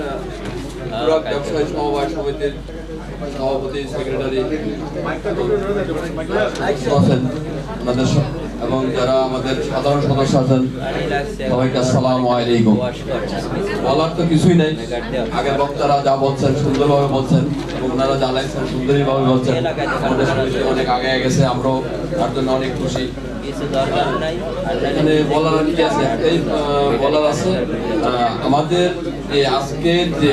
ব্যবসায়ী সমবায় সমিতির সভাপতি, সেক্রেটারি আছেন আমাদের এবং যারা আমাদের সাধারণ সদস্য আছেন, সবাইকে আসসালামু আলাইকুম। বলার তো কিছুই নাই, আগের বক্তারা যা বলছেন সুন্দরভাবে বলছেন এবং ওনারা যা লাগছেন সুন্দরভাবে বলছেন। আমাদের সমিতি অনেক আগে গেছে, আমরাও তার জন্য অনেক খুশি। এখানে বলার কি আছে, একটাই বলার আছে, আমাদের আজকের যে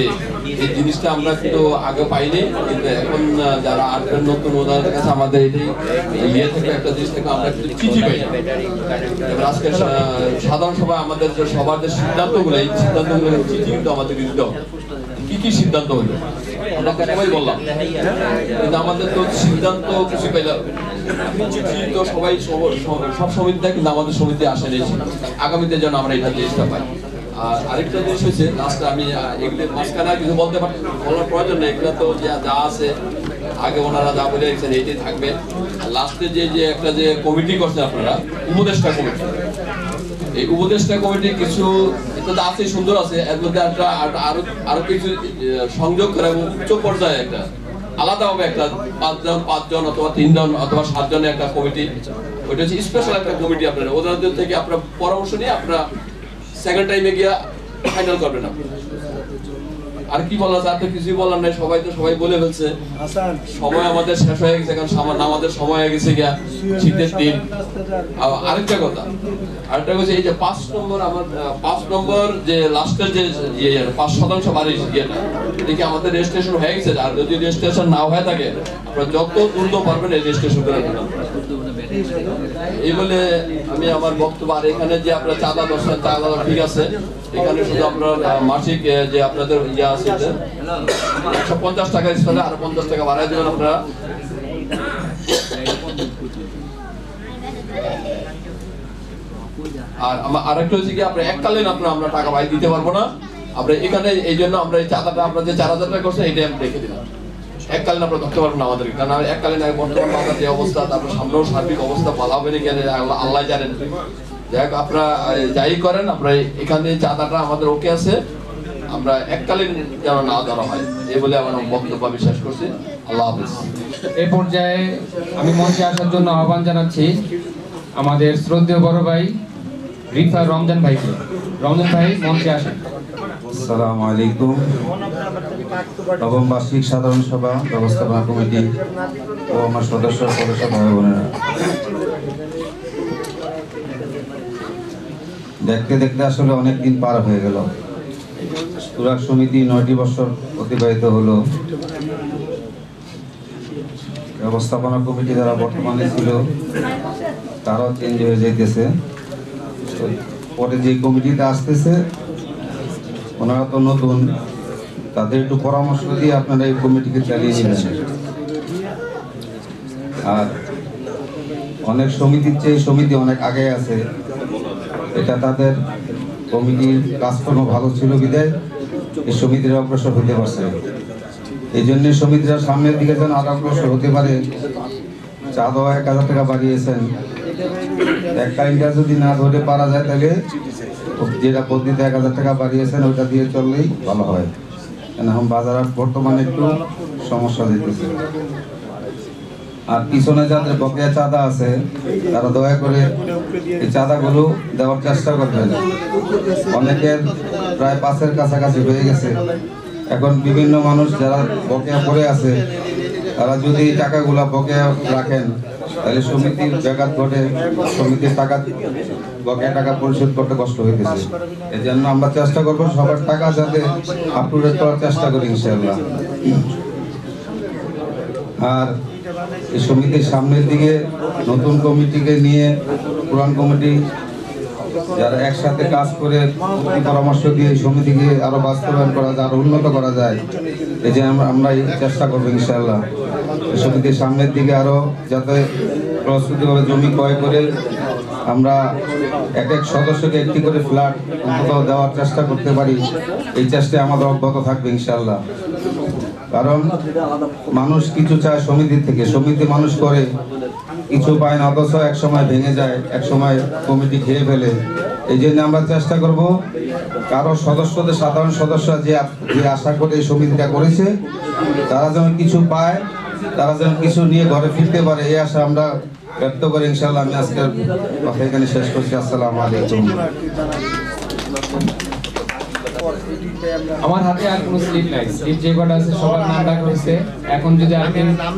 এই জিনিসটা আমরা কিন্তু আগে পাইনি, কিন্তু এখন যারা আসবেন নতুন ওনাদের কাছে আমাদের এটাই ইয়ে থেকে একটা জিনিস থেকে আমরা একটু চিঠি পাই। এবার আজকে সাধারণ সভায় আমাদের যে সবার যে সিদ্ধান্তগুলো, এই সিদ্ধান্তগুলো চিঠি কিন্তু আমাদের দিতে হবে। কি কি সিদ্ধান্ত হলো আমরা সবাই বললাম, কিন্তু আমাদের তো সিদ্ধান্ত কিছু পেলাম চিঠি তো সবাই সব সমিতি দেয়, কিন্তু আমাদের সমিতি আসে নেই। আগামীতে যেন আমরা এটা চেষ্টা পাই। আর আরেকটা জিনিস হয়েছে, লাস্টে আমি এগুলোর মাঝখানে কিছু বলার প্রয়োজন নেই, এগুলো তো যা আছে আগে ওনারা যা বলে রেখেছেন এইটাই থাকবে। আর লাস্টে যে একটা যে কমিটি করছে আপনারা, উপদেষ্টা কমিটি, এই উপদেষ্টা কমিটি কিছু এটা তো আছে, সুন্দর আছে, এর মধ্যে একটা আরো কিছু সংযোগ করে এবং উচ্চ পর্যায়ে একটা আলাদাভাবে একটা 5জন অথবা 3জন অথবা 7 জনের একটা কমিটি, ওইটা হচ্ছে স্পেশাল একটা কমিটি। আপনারা ওদের থেকে আপনারা পরামর্শ নিয়ে আপনারা সেকেন্ড টাইমে গিয়া ফাইনাল করবেন। আর কি বলা যায়, আর তো কিছুই বলার নাই, সবাই বলে ফেলছে। সময় আমাদের শেষ হয়ে গেছে, কারণ আমাদের সময় হয়ে গেছে গিয়া শীতের দিন। আরেকটা কথা এই যে 5 নম্বর আমার 5 নম্বর যে লাস্টের যে 5% বাড়ির ইয়েটা, দেখি আমাদের রেজিস্ট্রেশন হয়ে গেছে। আর যদি রেজিস্ট্রেশন না হয়ে থাকে আপনারা যত দ্রুত পারবেন রেজিস্ট্রেশন করে নেবেন। এই বলে আমি আমার বক্তব্য। আর এখানে যে আপনারা চাঁদা দর্শন চাঁদা ঠিক আছে, এখানে শুধু আপনার মাসিক যে আপনাদের ইয়ে আছে 150 টাকা স্থানে আরো 50 টাকা বাড়াই দেবেন আপনারা। আর আরেকটা হচ্ছে কি, আপনার এককালীন আমরা টাকা ভাই দিতে পারবো না। আমরা এখানে এই জন্য আমরা এই চাঁদাটা আপনার যে 4000 টাকা করছে এইটা আমি দেখে দিলাম। এককালীন আমরা ধরতে পারবো না আমাদেরকে, কারণ এককালীন বর্তমান বাজার যে অবস্থা, তারপর সামনেও সার্বিক অবস্থা ভালো হবে না, আল্লাহ জানেন। যাই হোক, আপনারা যাই করেন, আপনারা এখানে চাঁদাটা আমাদের ওকে আছে। আমরা এককালীন যেন না ধরা হয়, এই বলে আমার বক্তব্য আমি শেষ করছি। আল্লাহ হাফেজ। এই পর্যায়ে আমি মঞ্চে আসার জন্য আহ্বান জানাচ্ছি আমাদের শ্রদ্ধেয় বড় ভাই রিফা রমজান ভাইকে। রমজান ভাই মঞ্চে আসেন। আসসালামু আলাইকুম। নবম বার্ষিক সাধারণ সভা ব্যবস্থাপনা কমিটি ও আমার সদস্য ভাই বোনেরা, দেখতে দেখতে আসলে অনেক দিন পার হয়ে গেল। তুরাগ সমিতি 9টি বছর অতিবাহিত হলো। ব্যবস্থাপনা কমিটি যারা বর্তমানে ছিল তারাও চেঞ্জ হয়ে যাইতেছে। পরে যে কমিটিতে আসতেছে ওনারা তো নতুন, তাদের একটু পরামর্শ দিয়ে আপনারা এই কমিটিকে চালিয়ে নেবেন। আর অনেক সমিতির চেয়ে সমিতি অনেক আগে আছে, এটা তাদের কমিটির কাজকর্ম ভালো ছিল বিধায় এই সমিতিরা অগ্রসর হতে পারছে। এই জন্য সমিতিরা সামনের দিকে যেন আরো অগ্রসর হতে পারে, চা দেওয়া 1000 টাকা বাড়িয়েছেন। এককালীনটা যদি না ধরে পারা যায় তাহলে যেটা বদলিতে 1000 টাকা বাড়িয়েছেন ওইটা দিয়ে চললেই ভালো হয়। কেন এখন বাজার বর্তমানে একটু সমস্যা দিতেছে। আর পিছনে যাদের বকেয়া চাঁদা আছে তারা দয়া করে এই চাঁদাগুলো দেওয়ার চেষ্টা করবেন। অনেকের প্রায় 5-এর কাছাকাছি হয়ে গেছে। এখন বিভিন্ন মানুষ যারা বকেয়া পড়ে আছে তারা যদি এই টাকাগুলা বকেয়া রাখেন তাহলে সমিতির ব্যাঘাত ঘটে, সমিতির টাকা বকেয়া টাকা পরিশোধ করতে কষ্ট হইতেছে। এই জন্য আমরা চেষ্টা করবো সবার টাকা যাতে আপ টু ডেট করার চেষ্টা করি ইনশাআল্লাহ। আর এই সমিতির সামনের দিকে নতুন কমিটিকে নিয়ে পুরান কমিটি যারা একসাথে কাজ করে পরামর্শ দিয়ে এই সমিতিকে আরো বাস্তবায়ন করা যায়, আরো উন্নত করা যায়, এই যে আমরা চেষ্টা করবো ইনশাআল্লাহ। এই সমিতির সামনের দিকে আরো যাতে প্রস্তুতিভাবে জমি ক্রয় করে আমরা এক এক সদস্যকে একটি করে ফ্ল্যাট অন্তত দেওয়ার চেষ্টা করতে পারি, এই চেষ্টায় আমাদের অব্যাহত থাকবে ইনশাআল্লাহ। কারণ মানুষ কিছু চায় সমিতি থেকে, সমিতি মানুষ করে কিছু পায় না, অথচ এক সময় ভেঙে যায়, এক সময় কমিটি খেয়ে ফেলে। এই জন্য আমরা চেষ্টা করব কারো সদস্যদের, সাধারণ সদস্য যে আশা করে এই সমিতিটা করেছে তারা যেন কিছু পায়, তারা যেন কিছু নিয়ে ঘরে ফিরতে পারে, এই আশা আমরা ব্যক্ত করে ইনশাআল্লাহ আমি আজকের কথা এখানে শেষ করছি। আসসালামু আলাইকুম। আমার হাতে আর কোনো স্লিপ নাই, স্লিপ যে কটা আছে সবার নাম ডাকা হয়েছে। এখন যদি আর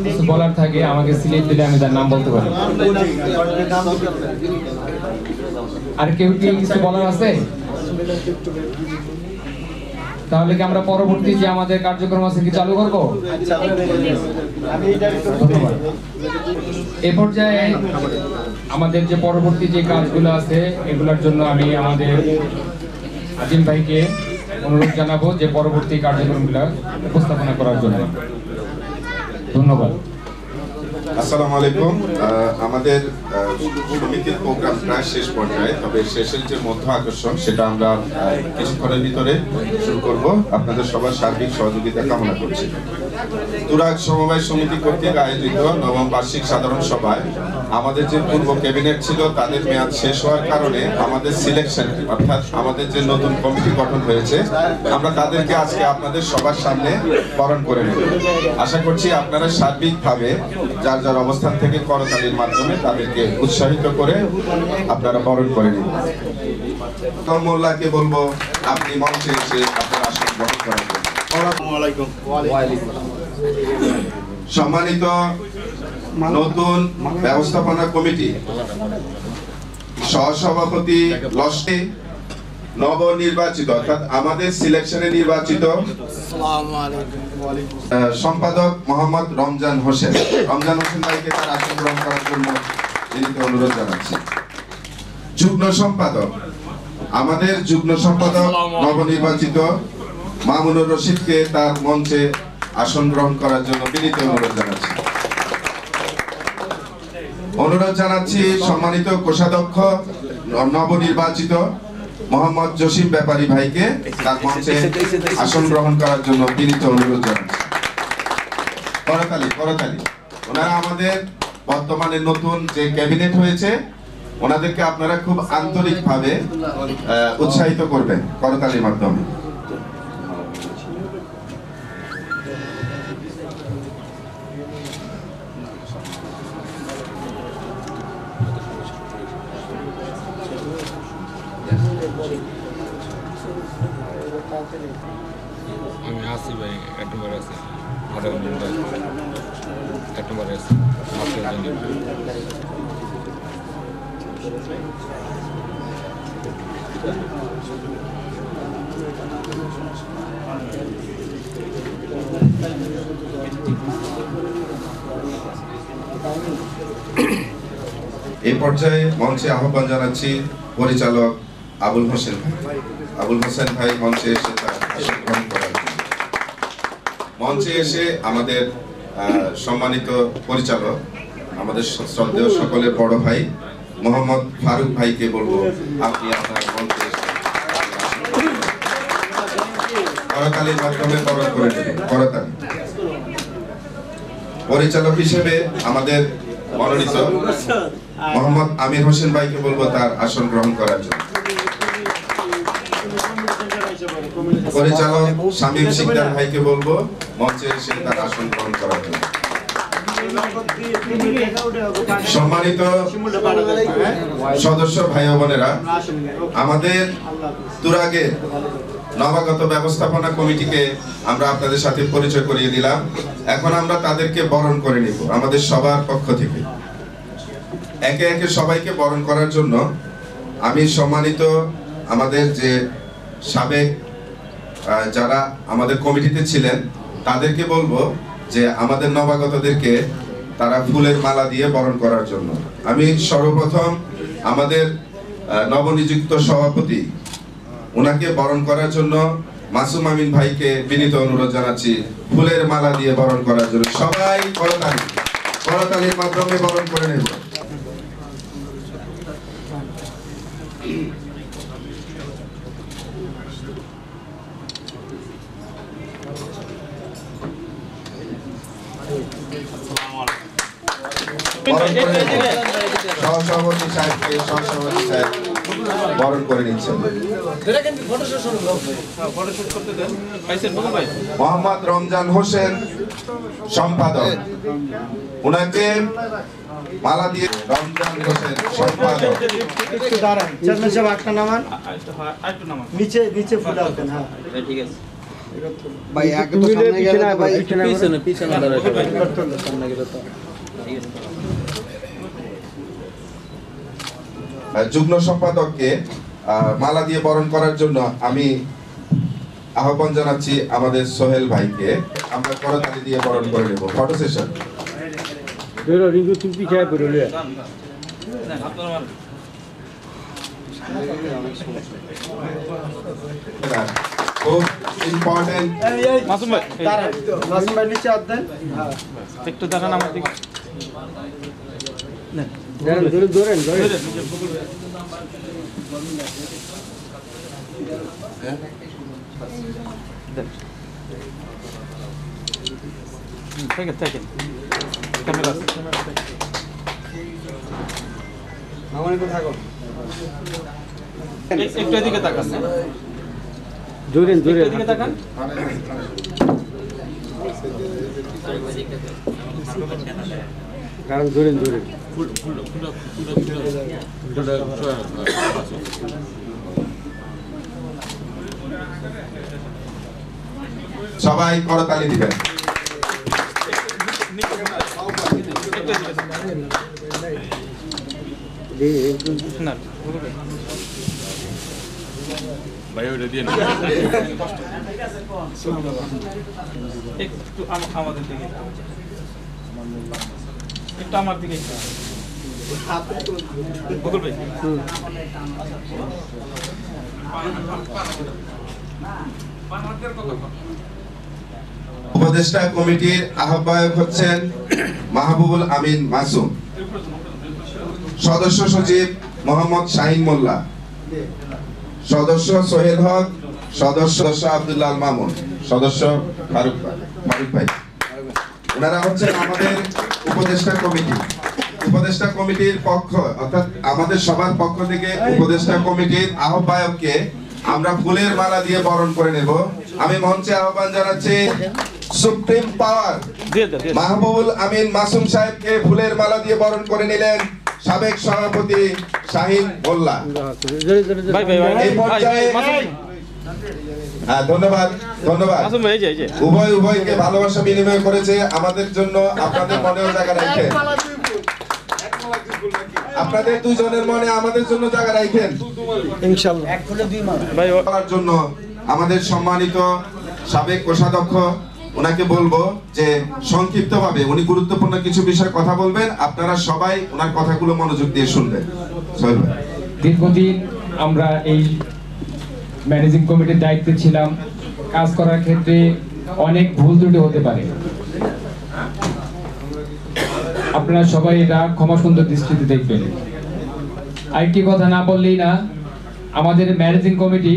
কিছু বলার থাকে আমাকে স্লিপ দিলে আমি তার নাম বলতে পারি। আর কেউ কি কিছু বলার আছে? তাহলে কি আমরা পরবর্তী যে আমাদের কার্যক্রম আছে কি চালু করবো? ধন্যবাদ। এ পর্যায়ে আমাদের যে পরবর্তী যে কাজগুলো আছে এগুলোর জন্য আমি আমাদের আজিম ভাইকে অনুরোধ জানাবো যে পরবর্তী কার্যক্রমগুলো উপস্থাপনা করার জন্য। ধন্যবাদ। আসসালামু আলাইকুম। আমাদের সমিতির প্রোগ্রাম প্রায় শেষ পর্যায়ে, তবে শেষের যে মধ্য আকর্ষণ সেটা আমরা কিছুক্ষণের ভিতরে শুরু করব। আপনাদের সবার সার্বিক সহযোগিতা কামনা করছি। তুরাগ সমবায় সমিতি কর্তৃক আয়োজিত নবম বার্ষিক সাধারণ সভায় আমাদের যে পূর্ব ক্যাবিনেট ছিল তাদের মেয়াদ শেষ হওয়ার কারণে আমাদের সিলেকশন, অর্থাৎ আমাদের যে নতুন কমিটি গঠন হয়েছে, আমরা তাদেরকে আজকে আপনাদের সবার সামনে বরণ করে নেব। আশা করছি আপনারা সার্বিকভাবে যার যার অবস্থান থেকে করতালির মাধ্যমে তাদেরকে উৎসাহিত করে আপনারা বরণ করে নিন। মোল্লাকে বলবো আপনি মঞ্চে এসে আপনার আসন গ্রহণ করার জন্য। সম্মানিত নতুন ব্যবস্থাপনা কমিটি সহসভাপতি লস্টে নবনির্বাচিত, অর্থাৎ আমাদের সিলেকশনে নির্বাচিত সম্পাদক মোহাম্মদ রমজান হোসেন ভাইকে তার আসন গ্রহণ করার জন্য বিনীত অনুরোধ জানাচ্ছি। যুগ্ম সম্পাদক, আমাদের যুগ্ম সম্পাদক নবনির্বাচিত মামুনুর রশিদকে তার মঞ্চে আসন গ্রহণ করার জন্য বিনীত অনুরোধ জানাচ্ছি। সম্মানিত কোষাধ্যক্ষ নবনির্বাচিত মোহাম্মদ জসিম ব্যাপারী ভাইকে তার মঞ্চে আসন গ্রহণ করার জন্য বিনীত অনুরোধ জানাচ্ছি। করতালি। ওনারা আমাদের বর্তমানে নতুন যে ক্যাবিনেট হয়েছে ওনাদেরকে আপনারা খুব আন্তরিকভাবে উৎসাহিত করবেন করতালির মাধ্যমে। আমি আসি ভাই এক নম্বর আছে আধা ঘন্টা এক নম্বর আছে এই পর্যায়ে মঞ্চে আহ্বান জানাচ্ছি পরিচালক আবুল হোসেন ভাই। আবুল হোসেন ভাই মঞ্চে এসে তার আসন গ্রহণ করার জন্য। মঞ্চে এসে আমাদের সম্মানিত পরিচালক, আমাদের শ্রদ্ধেয় সকলের বড় ভাই মোহাম্মদ ফারুক ভাইকে বলবো আপনি আপনার মঞ্চে এসে করতালির মাধ্যমে বরণ করে নেবেন। করতালি। পরিচালক হিসেবে আমাদের মনোনীত মোহাম্মদ আমির হোসেন ভাইকে বলবো তার আসন গ্রহণ করার জন্য। পরিচালক শামীম শিকদার ভাইকে বলবো মঞ্চে এসে তার আসন গ্রহণ করার জন্য। সম্মানিত সদস্য ভাই বোনেরা, আমাদের তুরাগে নবাগত ব্যবস্থাপনা কমিটিকে আমরা আপনাদের সাথে পরিচয় করিয়ে দিলাম। এখন আমরা তাদেরকে বরণ করে নিব আমাদের সবার পক্ষ থেকে। একে একে সবাইকে বরণ করার জন্য আমি সম্মানিত আমাদের যে সাবেক যারা আমাদের কমিটিতে ছিলেন তাদেরকে বলবো যে আমাদের নবাগতদেরকে তারা ফুলের মালা দিয়ে বরণ করার জন্য। আমি সর্বপ্রথম আমাদের নবনিযুক্ত সভাপতি ওনাকে বরণ করার জন্য মাসুম আমিন ভাইকে বিনীত অনুরোধ জানাচ্ছি ফুলের মালা দিয়ে বরণ করার জন্য। সবাই করতালির মাধ্যমে বরণ করে নেব। সহসভাপতি সাহেবকে সহসভাপতি সাহেব বরণ করে নিচ্ছেন। মোহাম্মদ রমজান হোসেন সম্পাদক, ওনাকে মালা দিয়ে রমজান হোসেন সম্পাদক। একটু দাঁড়ান, চেয়ারম্যান সাহেব একটা নামান, নিচে নিচে ফুল আসবেন। হ্যাঁ ঠিক আছে ভাই, আগে তো সামনে গেলে ভাই পিছনে পিছনে দাঁড়াও, সামনে গেলে তো ঠিক আছে। যুগ্ম সম্পাদককে মালা দিয়ে বরণ করার জন্য আমি আহ্বান জানাচ্ছি আমাদের সোহেল ভাইকে। আমরা করতালি দিয়ে বরণ করে নেব। Photo session. খুব ইম্পর্টেন্ট। মাসুম ভাই নিচে হাত দেন, একটু দাঁড়ান আমার দিকে। ধরেন একটু এদিকে তাকান, ধরেন এদিকে তাকান। কারণ ধরেন সবাই করতালি দিবেন। ভাই ওটা দিয়ে না একটু আমাদের দিকে, একটু আমার দিকে বকুল ভাই। উপদেষ্টা কমিটির আহ্বায়ক হচ্ছেন মাহবুবুল আমিন মাসুম, সদস্য সচিব মোহাম্মদ শাহিন মোল্লা, সদস্য সোহেল হক, সদস্য আব্দুল্লাহ আল মামুন, সদস্য ফারুক ভাই। ওনারা হচ্ছেন আমাদের উপদেষ্টা কমিটি। উপদেষ্টা কমিটির পক্ষ অর্থাৎ আমাদের সবার পক্ষ থেকে উপদেষ্টা কমিটির আহ্বায়ককে আমরা ফুলের মালা দিয়ে বরণ করে নেব। আমি মঞ্চে আহ্বান জানাচ্ছি সুপ্রিম পাওয়ার মাহবুবুল আমিন মাসুম সাহেবকে ফুলের মালা দিয়ে বরণ করে নিলেন। সাবেক সভাপতি শাহিন মোল্লা। এই পর্যায়ে ধন্যবাদ ধন্যবাদ। উভয়কে ভালোবাসা বিনিময় করেছে আমাদের জন্য। আপনাদের মনেও জায়গা রাখেন, আপনাদের দুজনের মনে আমাদের জন্য জায়গা রাখেন ইনশাআল্লাহ। করার জন্য আমাদের সম্মানিত সাবেক কোষাধ্যক্ষ, ওনাকে বলবো যে সংক্ষিপ্তভাবে উনি গুরুত্বপূর্ণ কিছু বিষয় কথা বলবেন, আপনারা সবাই ওনার কথাগুলো মনোযোগ দিয়ে শুনবেন। দীর্ঘদিন আমরা এই ম্যানেজিং কমিটির দায়িত্বে ছিলাম। কাজ করার ক্ষেত্রে অনেক ভুল ত্রুটি হতে পারে, আপনারা সবাই এটা ক্ষমা সুন্দর দৃষ্টিতে দেখবেন। আরেকটি কথা না বললেই না, আমাদের ম্যানেজিং কমিটি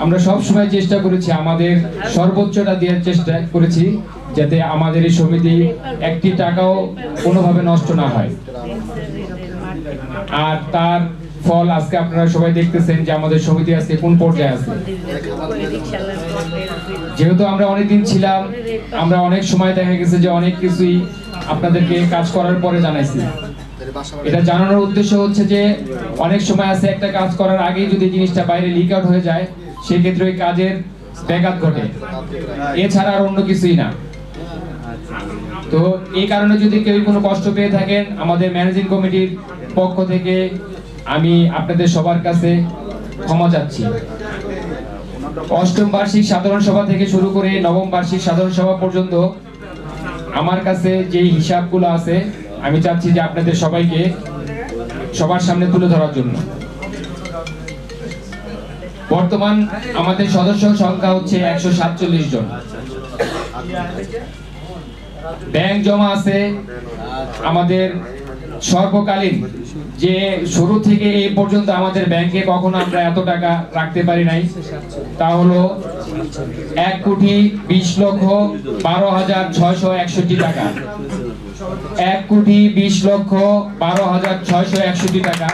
আমরা সব সময় চেষ্টা করেছি, আমাদের সর্বোচ্চটা দেওয়ার চেষ্টা করেছি, যাতে আমাদের এই সমিতি একটি টাকাও কোনোভাবে নষ্ট না হয়। আর তার ফল আজকে আপনারা সবাই দেখতেছেন যে আমাদের সমিতি আজকে কোন পর্যায়ে আছে। যেহেতু আমরা অনেকদিন ছিলাম, আমরা অনেক সময় দেখা গেছে যে অনেক কিছুই আপনাদেরকে কাজ করার পরে জানাইছি। এটা জানানোর উদ্দেশ্য হচ্ছে যে অনেক সময় আছে একটা কাজ করার আগেই যদি জিনিসটা বাইরে লিক আউট হয়ে যায়, সেক্ষেত্রে ওই কাজের ব্যাঘাত ঘটে, এছাড়া আর অন্য কিছুই না। তো এই কারণে যদি কেউ কোনো কষ্ট পেয়ে থাকেন, আমাদের ম্যানেজিং কমিটির পক্ষ থেকে আমি আপনাদের সবার কাছে ক্ষমা চাচ্ছি। অষ্টম বার্ষিক সাধারণ সভা থেকে শুরু করে নবম বার্ষিক সাধারণ সভা পর্যন্ত আমার কাছে যে হিসাবগুলো আছে, আমি চাচ্ছি যে আপনাদের সবাইকে সবার সামনে তুলে ধরার জন্য। বর্তমান আমাদের সদস্য সংখ্যা হচ্ছে 147 জন। ব্যাংক জমা আছে আমাদের সর্বকালীন, যে শুরু থেকে এই পর্যন্ত আমাদের ব্যাংকে কখনো আমরা এত টাকা রাখতে পারি নাই, তা হলো 1,20,12,661 টাকা। 1,20,12,661 টাকা,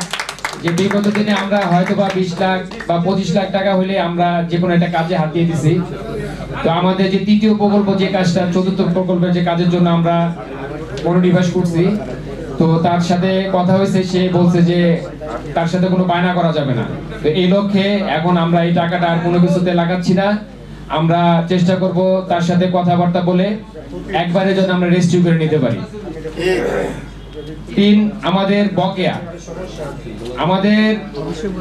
যে বিগত দিনে আমরা হয়তো বা 20 লাখ বা 25 লাখ টাকা হলে আমরা যে কোনো একটা কাজে হাতিয়ে দিছি। তো আমাদের যে তৃতীয় প্রকল্প, যে কাজটা চতুর্থ প্রকল্পের যে কাজের জন্য আমরা মনোনিবেশ করছি, তো তার সাথে কথা হয়েছে, সে বলছে যে তার সাথে কোনো বায়না করা যাবে না। তো এই লক্ষ্যে এখন আমরা এই টাকাটা আর কোনো কিছুতে লাগাচ্ছি না। আমরা চেষ্টা করব তার সাথে কথাবার্তা বলে একবারে যেন আমরা রেজিস্ট্রি করে নিতে পারি। 3, আমাদের বকেয়া। আমাদের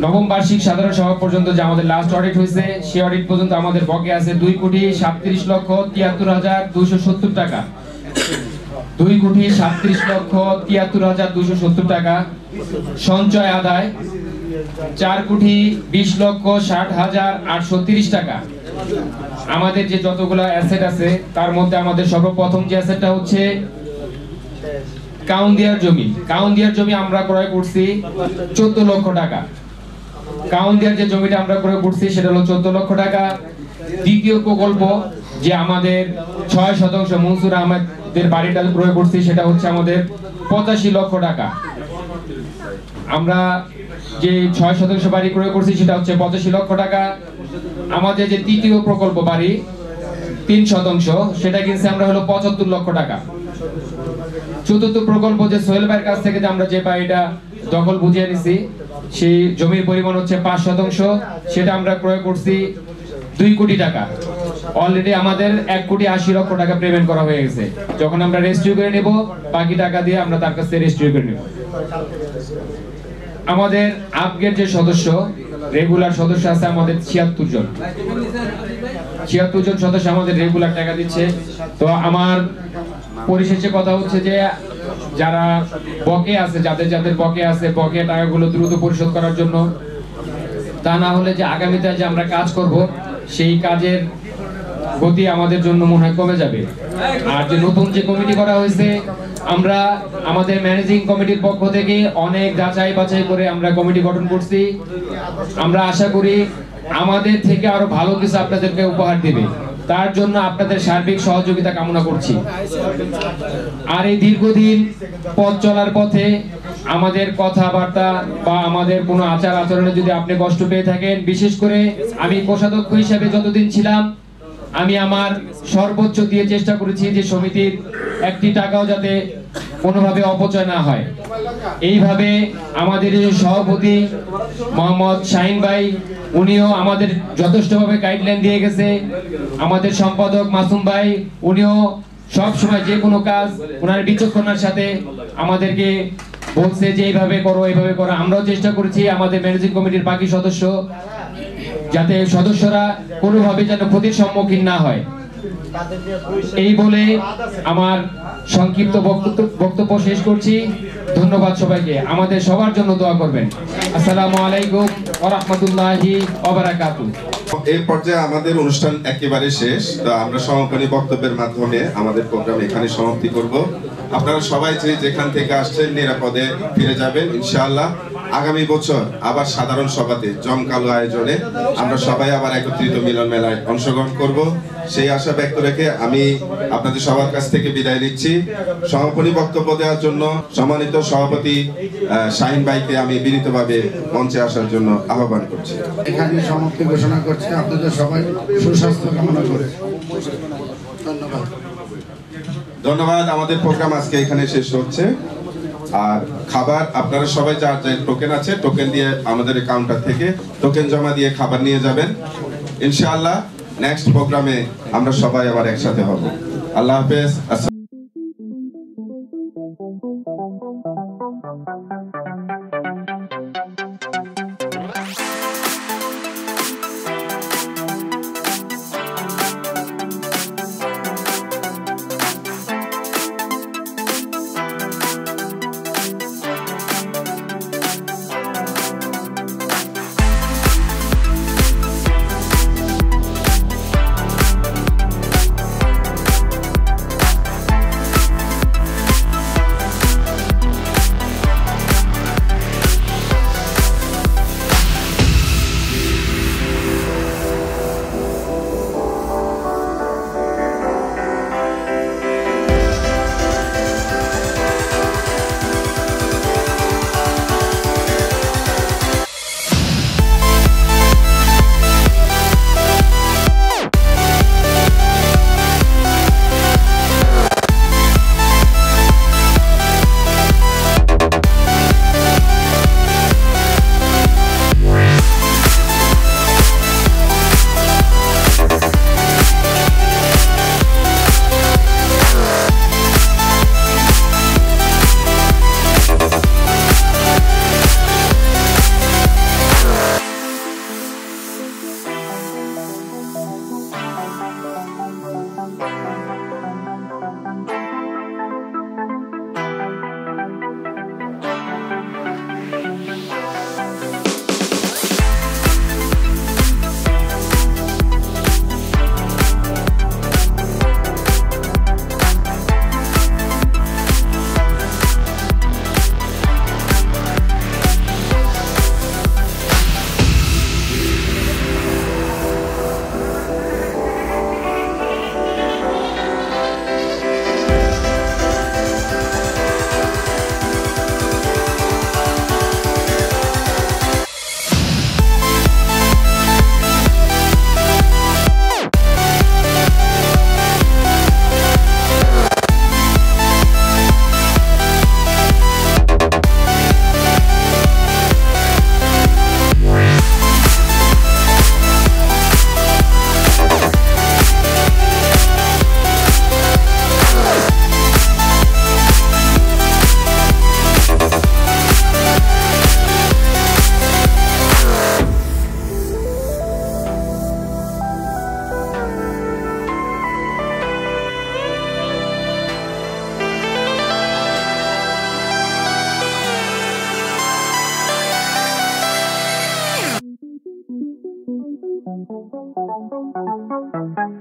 নবম বার্ষিক সাধারণ সভা পর্যন্ত যে আমাদের লাস্ট অডিট হয়েছে, সেই অডিট পর্যন্ত আমাদের বকেয়া আছে 2,37,73,270 টাকা। 2,37,73,270 টাকা। সঞ্চয় আদায় 4,20,60,830 টাকা। আমাদের যে যতগুলা অ্যাসেট আছে, তার মধ্যে আমাদের সর্বপ্রথম যে অ্যাসেটটা হচ্ছে কাউন্দিয়ার জমি। কাউন্দিয়ার জমি আমরা ক্রয় করছি 14 লক্ষ টাকা। কাউন্দিয়ার যে জমিটা আমরা ক্রয় করছি সেটা হলো 14 লক্ষ টাকা। দ্বিতীয় প্রকল্প যে আমাদের 6% মনসুর আহমেদের বাড়িটা ক্রয় করছি, সেটা হচ্ছে আমাদের 85 লক্ষ টাকা। আমরা যে 6% বাড়ি ক্রয় করছি সেটা হচ্ছে 85 লক্ষ টাকা। আমাদের যে তৃতীয় প্রকল্প বাড়ি 3%, সেটা কিনছি আমরা হলো 75 লক্ষ টাকা। চতুর্থ প্রকল্প যে সোহেল ভাইয়ের কাছ থেকে আমরা যে বাড়িটা দখল বুঝিয়ে নিছি, সেই জমির পরিমাণ হচ্ছে 5%, সেটা আমরা ক্রয় করছি 2 কোটি টাকা। অলরেডি আমাদের 1,80,00,000 টাকা পেমেন্ট করা হয়ে গেছে। যখন আমরা রেজিস্ট্রি করে নেব, বাকি টাকা দিয়ে আমরা তার কাছে রেজিস্ট্রি করে নেব। আমাদের আপগ্রেড যে সদস্য, রেগুলার সদস্য আছে আমাদের 76 জন। 76 জন সদস্য আমাদের রেগুলার টাকা দিচ্ছে। তো আমার পরিশেষে কথা হচ্ছে যে যারা বকে আছে, যাদের বকে আছে, বকে টাকাগুলো দ্রুত পরিশোধ করার জন্য। তা না হলে যে আগামীতে যে আমরা কাজ করব, সেই কাজের গতি আমাদের জন্য মনে হয় কমে যাবে। আর যে নতুন যে কমিটি করা হয়েছে, আমরা আমাদের ম্যানেজিং কমিটির পক্ষ থেকে অনেক যাচাই বাছাই করে আমরা কমিটি গঠন করছি। আমরা আশা করি আমাদের থেকে আরো ভালো কিছু আপনাদেরকে উপহার দেবে। তার জন্য আপনাদের সার্বিক সহযোগিতা কামনা করছি। আর এই দীর্ঘদিন পথ চলার পথে আমাদের কথাবার্তা বা আমাদের কোনো আচার আচরণে যদি আপনি কষ্ট পেয়ে থাকেন, বিশেষ করে আমি কোষাধ্যক্ষ হিসেবে যতদিন ছিলাম, আমি আমার সর্বোচ্চ দিয়ে চেষ্টা করেছি যে সমিতির একটি টাকাও যাতে কোনোভাবে অপচয় না হয়। এইভাবে আমাদের যে সভাপতি মোহাম্মদ শাহিন ভাই, উনিও আমাদের যথেষ্টভাবে গাইডলাইন দিয়ে গেছে। আমাদের সম্পাদক মাসুম ভাই, উনিও সব সময় যে কোনো কাজ ওনার বিচক্ষণতার সাথে আমাদেরকে বলছে যে এইভাবে করো, এইভাবে করো। আমরাও চেষ্টা করেছি আমাদের ম্যানেজিং কমিটির বাকি সদস্য যাতে সদস্যরা কোনোভাবে যেন ক্ষতির সম্মুখীন না হয়। এই বলে আমার সংক্ষিপ্ত বক্তব্য শেষ করছি। ধন্যবাদ সবাইকে। আমাদের সবার জন্য দোয়া করবেন। আসসালামু আলাইকুম ওয়া রাহমাতুল্লাহি ওয়া বারাকাতুহু। এই পর্যায়ে আমাদের অনুষ্ঠান একেবারে শেষ। তো আমরা সমাপনী বক্তব্যের মাধ্যমে আমাদের প্রোগ্রাম এখানে সমাপ্তি করব। আপনারা সবাই যেখান থেকে আসছেন নিরাপদে ফিরে যাবেন ইনশাআল্লাহ। আগামী বছর আবার সাধারণ সভাতে জমকালো আয়োজনে আমরা সবাই আবার একত্রিত মিলন মেলায় অংশগ্রহণ করব, সেই আশা ব্যক্ত রেখে আমি আপনাদের সবার কাছ থেকে বিদায় নিচ্ছি। সমাপনী বক্তব্য দেওয়ার জন্য সম্মানিত সভাপতি শাহিন ভাইকে আমি বিনীতভাবে মঞ্চে আসার জন্য আহ্বান করছি। এখানে সমাপ্তি ঘোষণা করছি। আপনাদের সবাই সুস্বাস্থ্য কামনা করে ধন্যবাদ। ধন্যবাদ। আমাদের প্রোগ্রাম আজকে এখানে শেষ হচ্ছে। আর খাবার আপনারা সবাই যার যে টোকেন আছে, টোকেন দিয়ে আমাদের কাউন্টার থেকে টোকেন জমা দিয়ে খাবার নিয়ে যাবেন ইনশাআল্লাহ। নেক্সট প্রোগ্রামে আমরা সবাই আবার একসাথে হব। আল্লাহ হাফেজ। Thank you.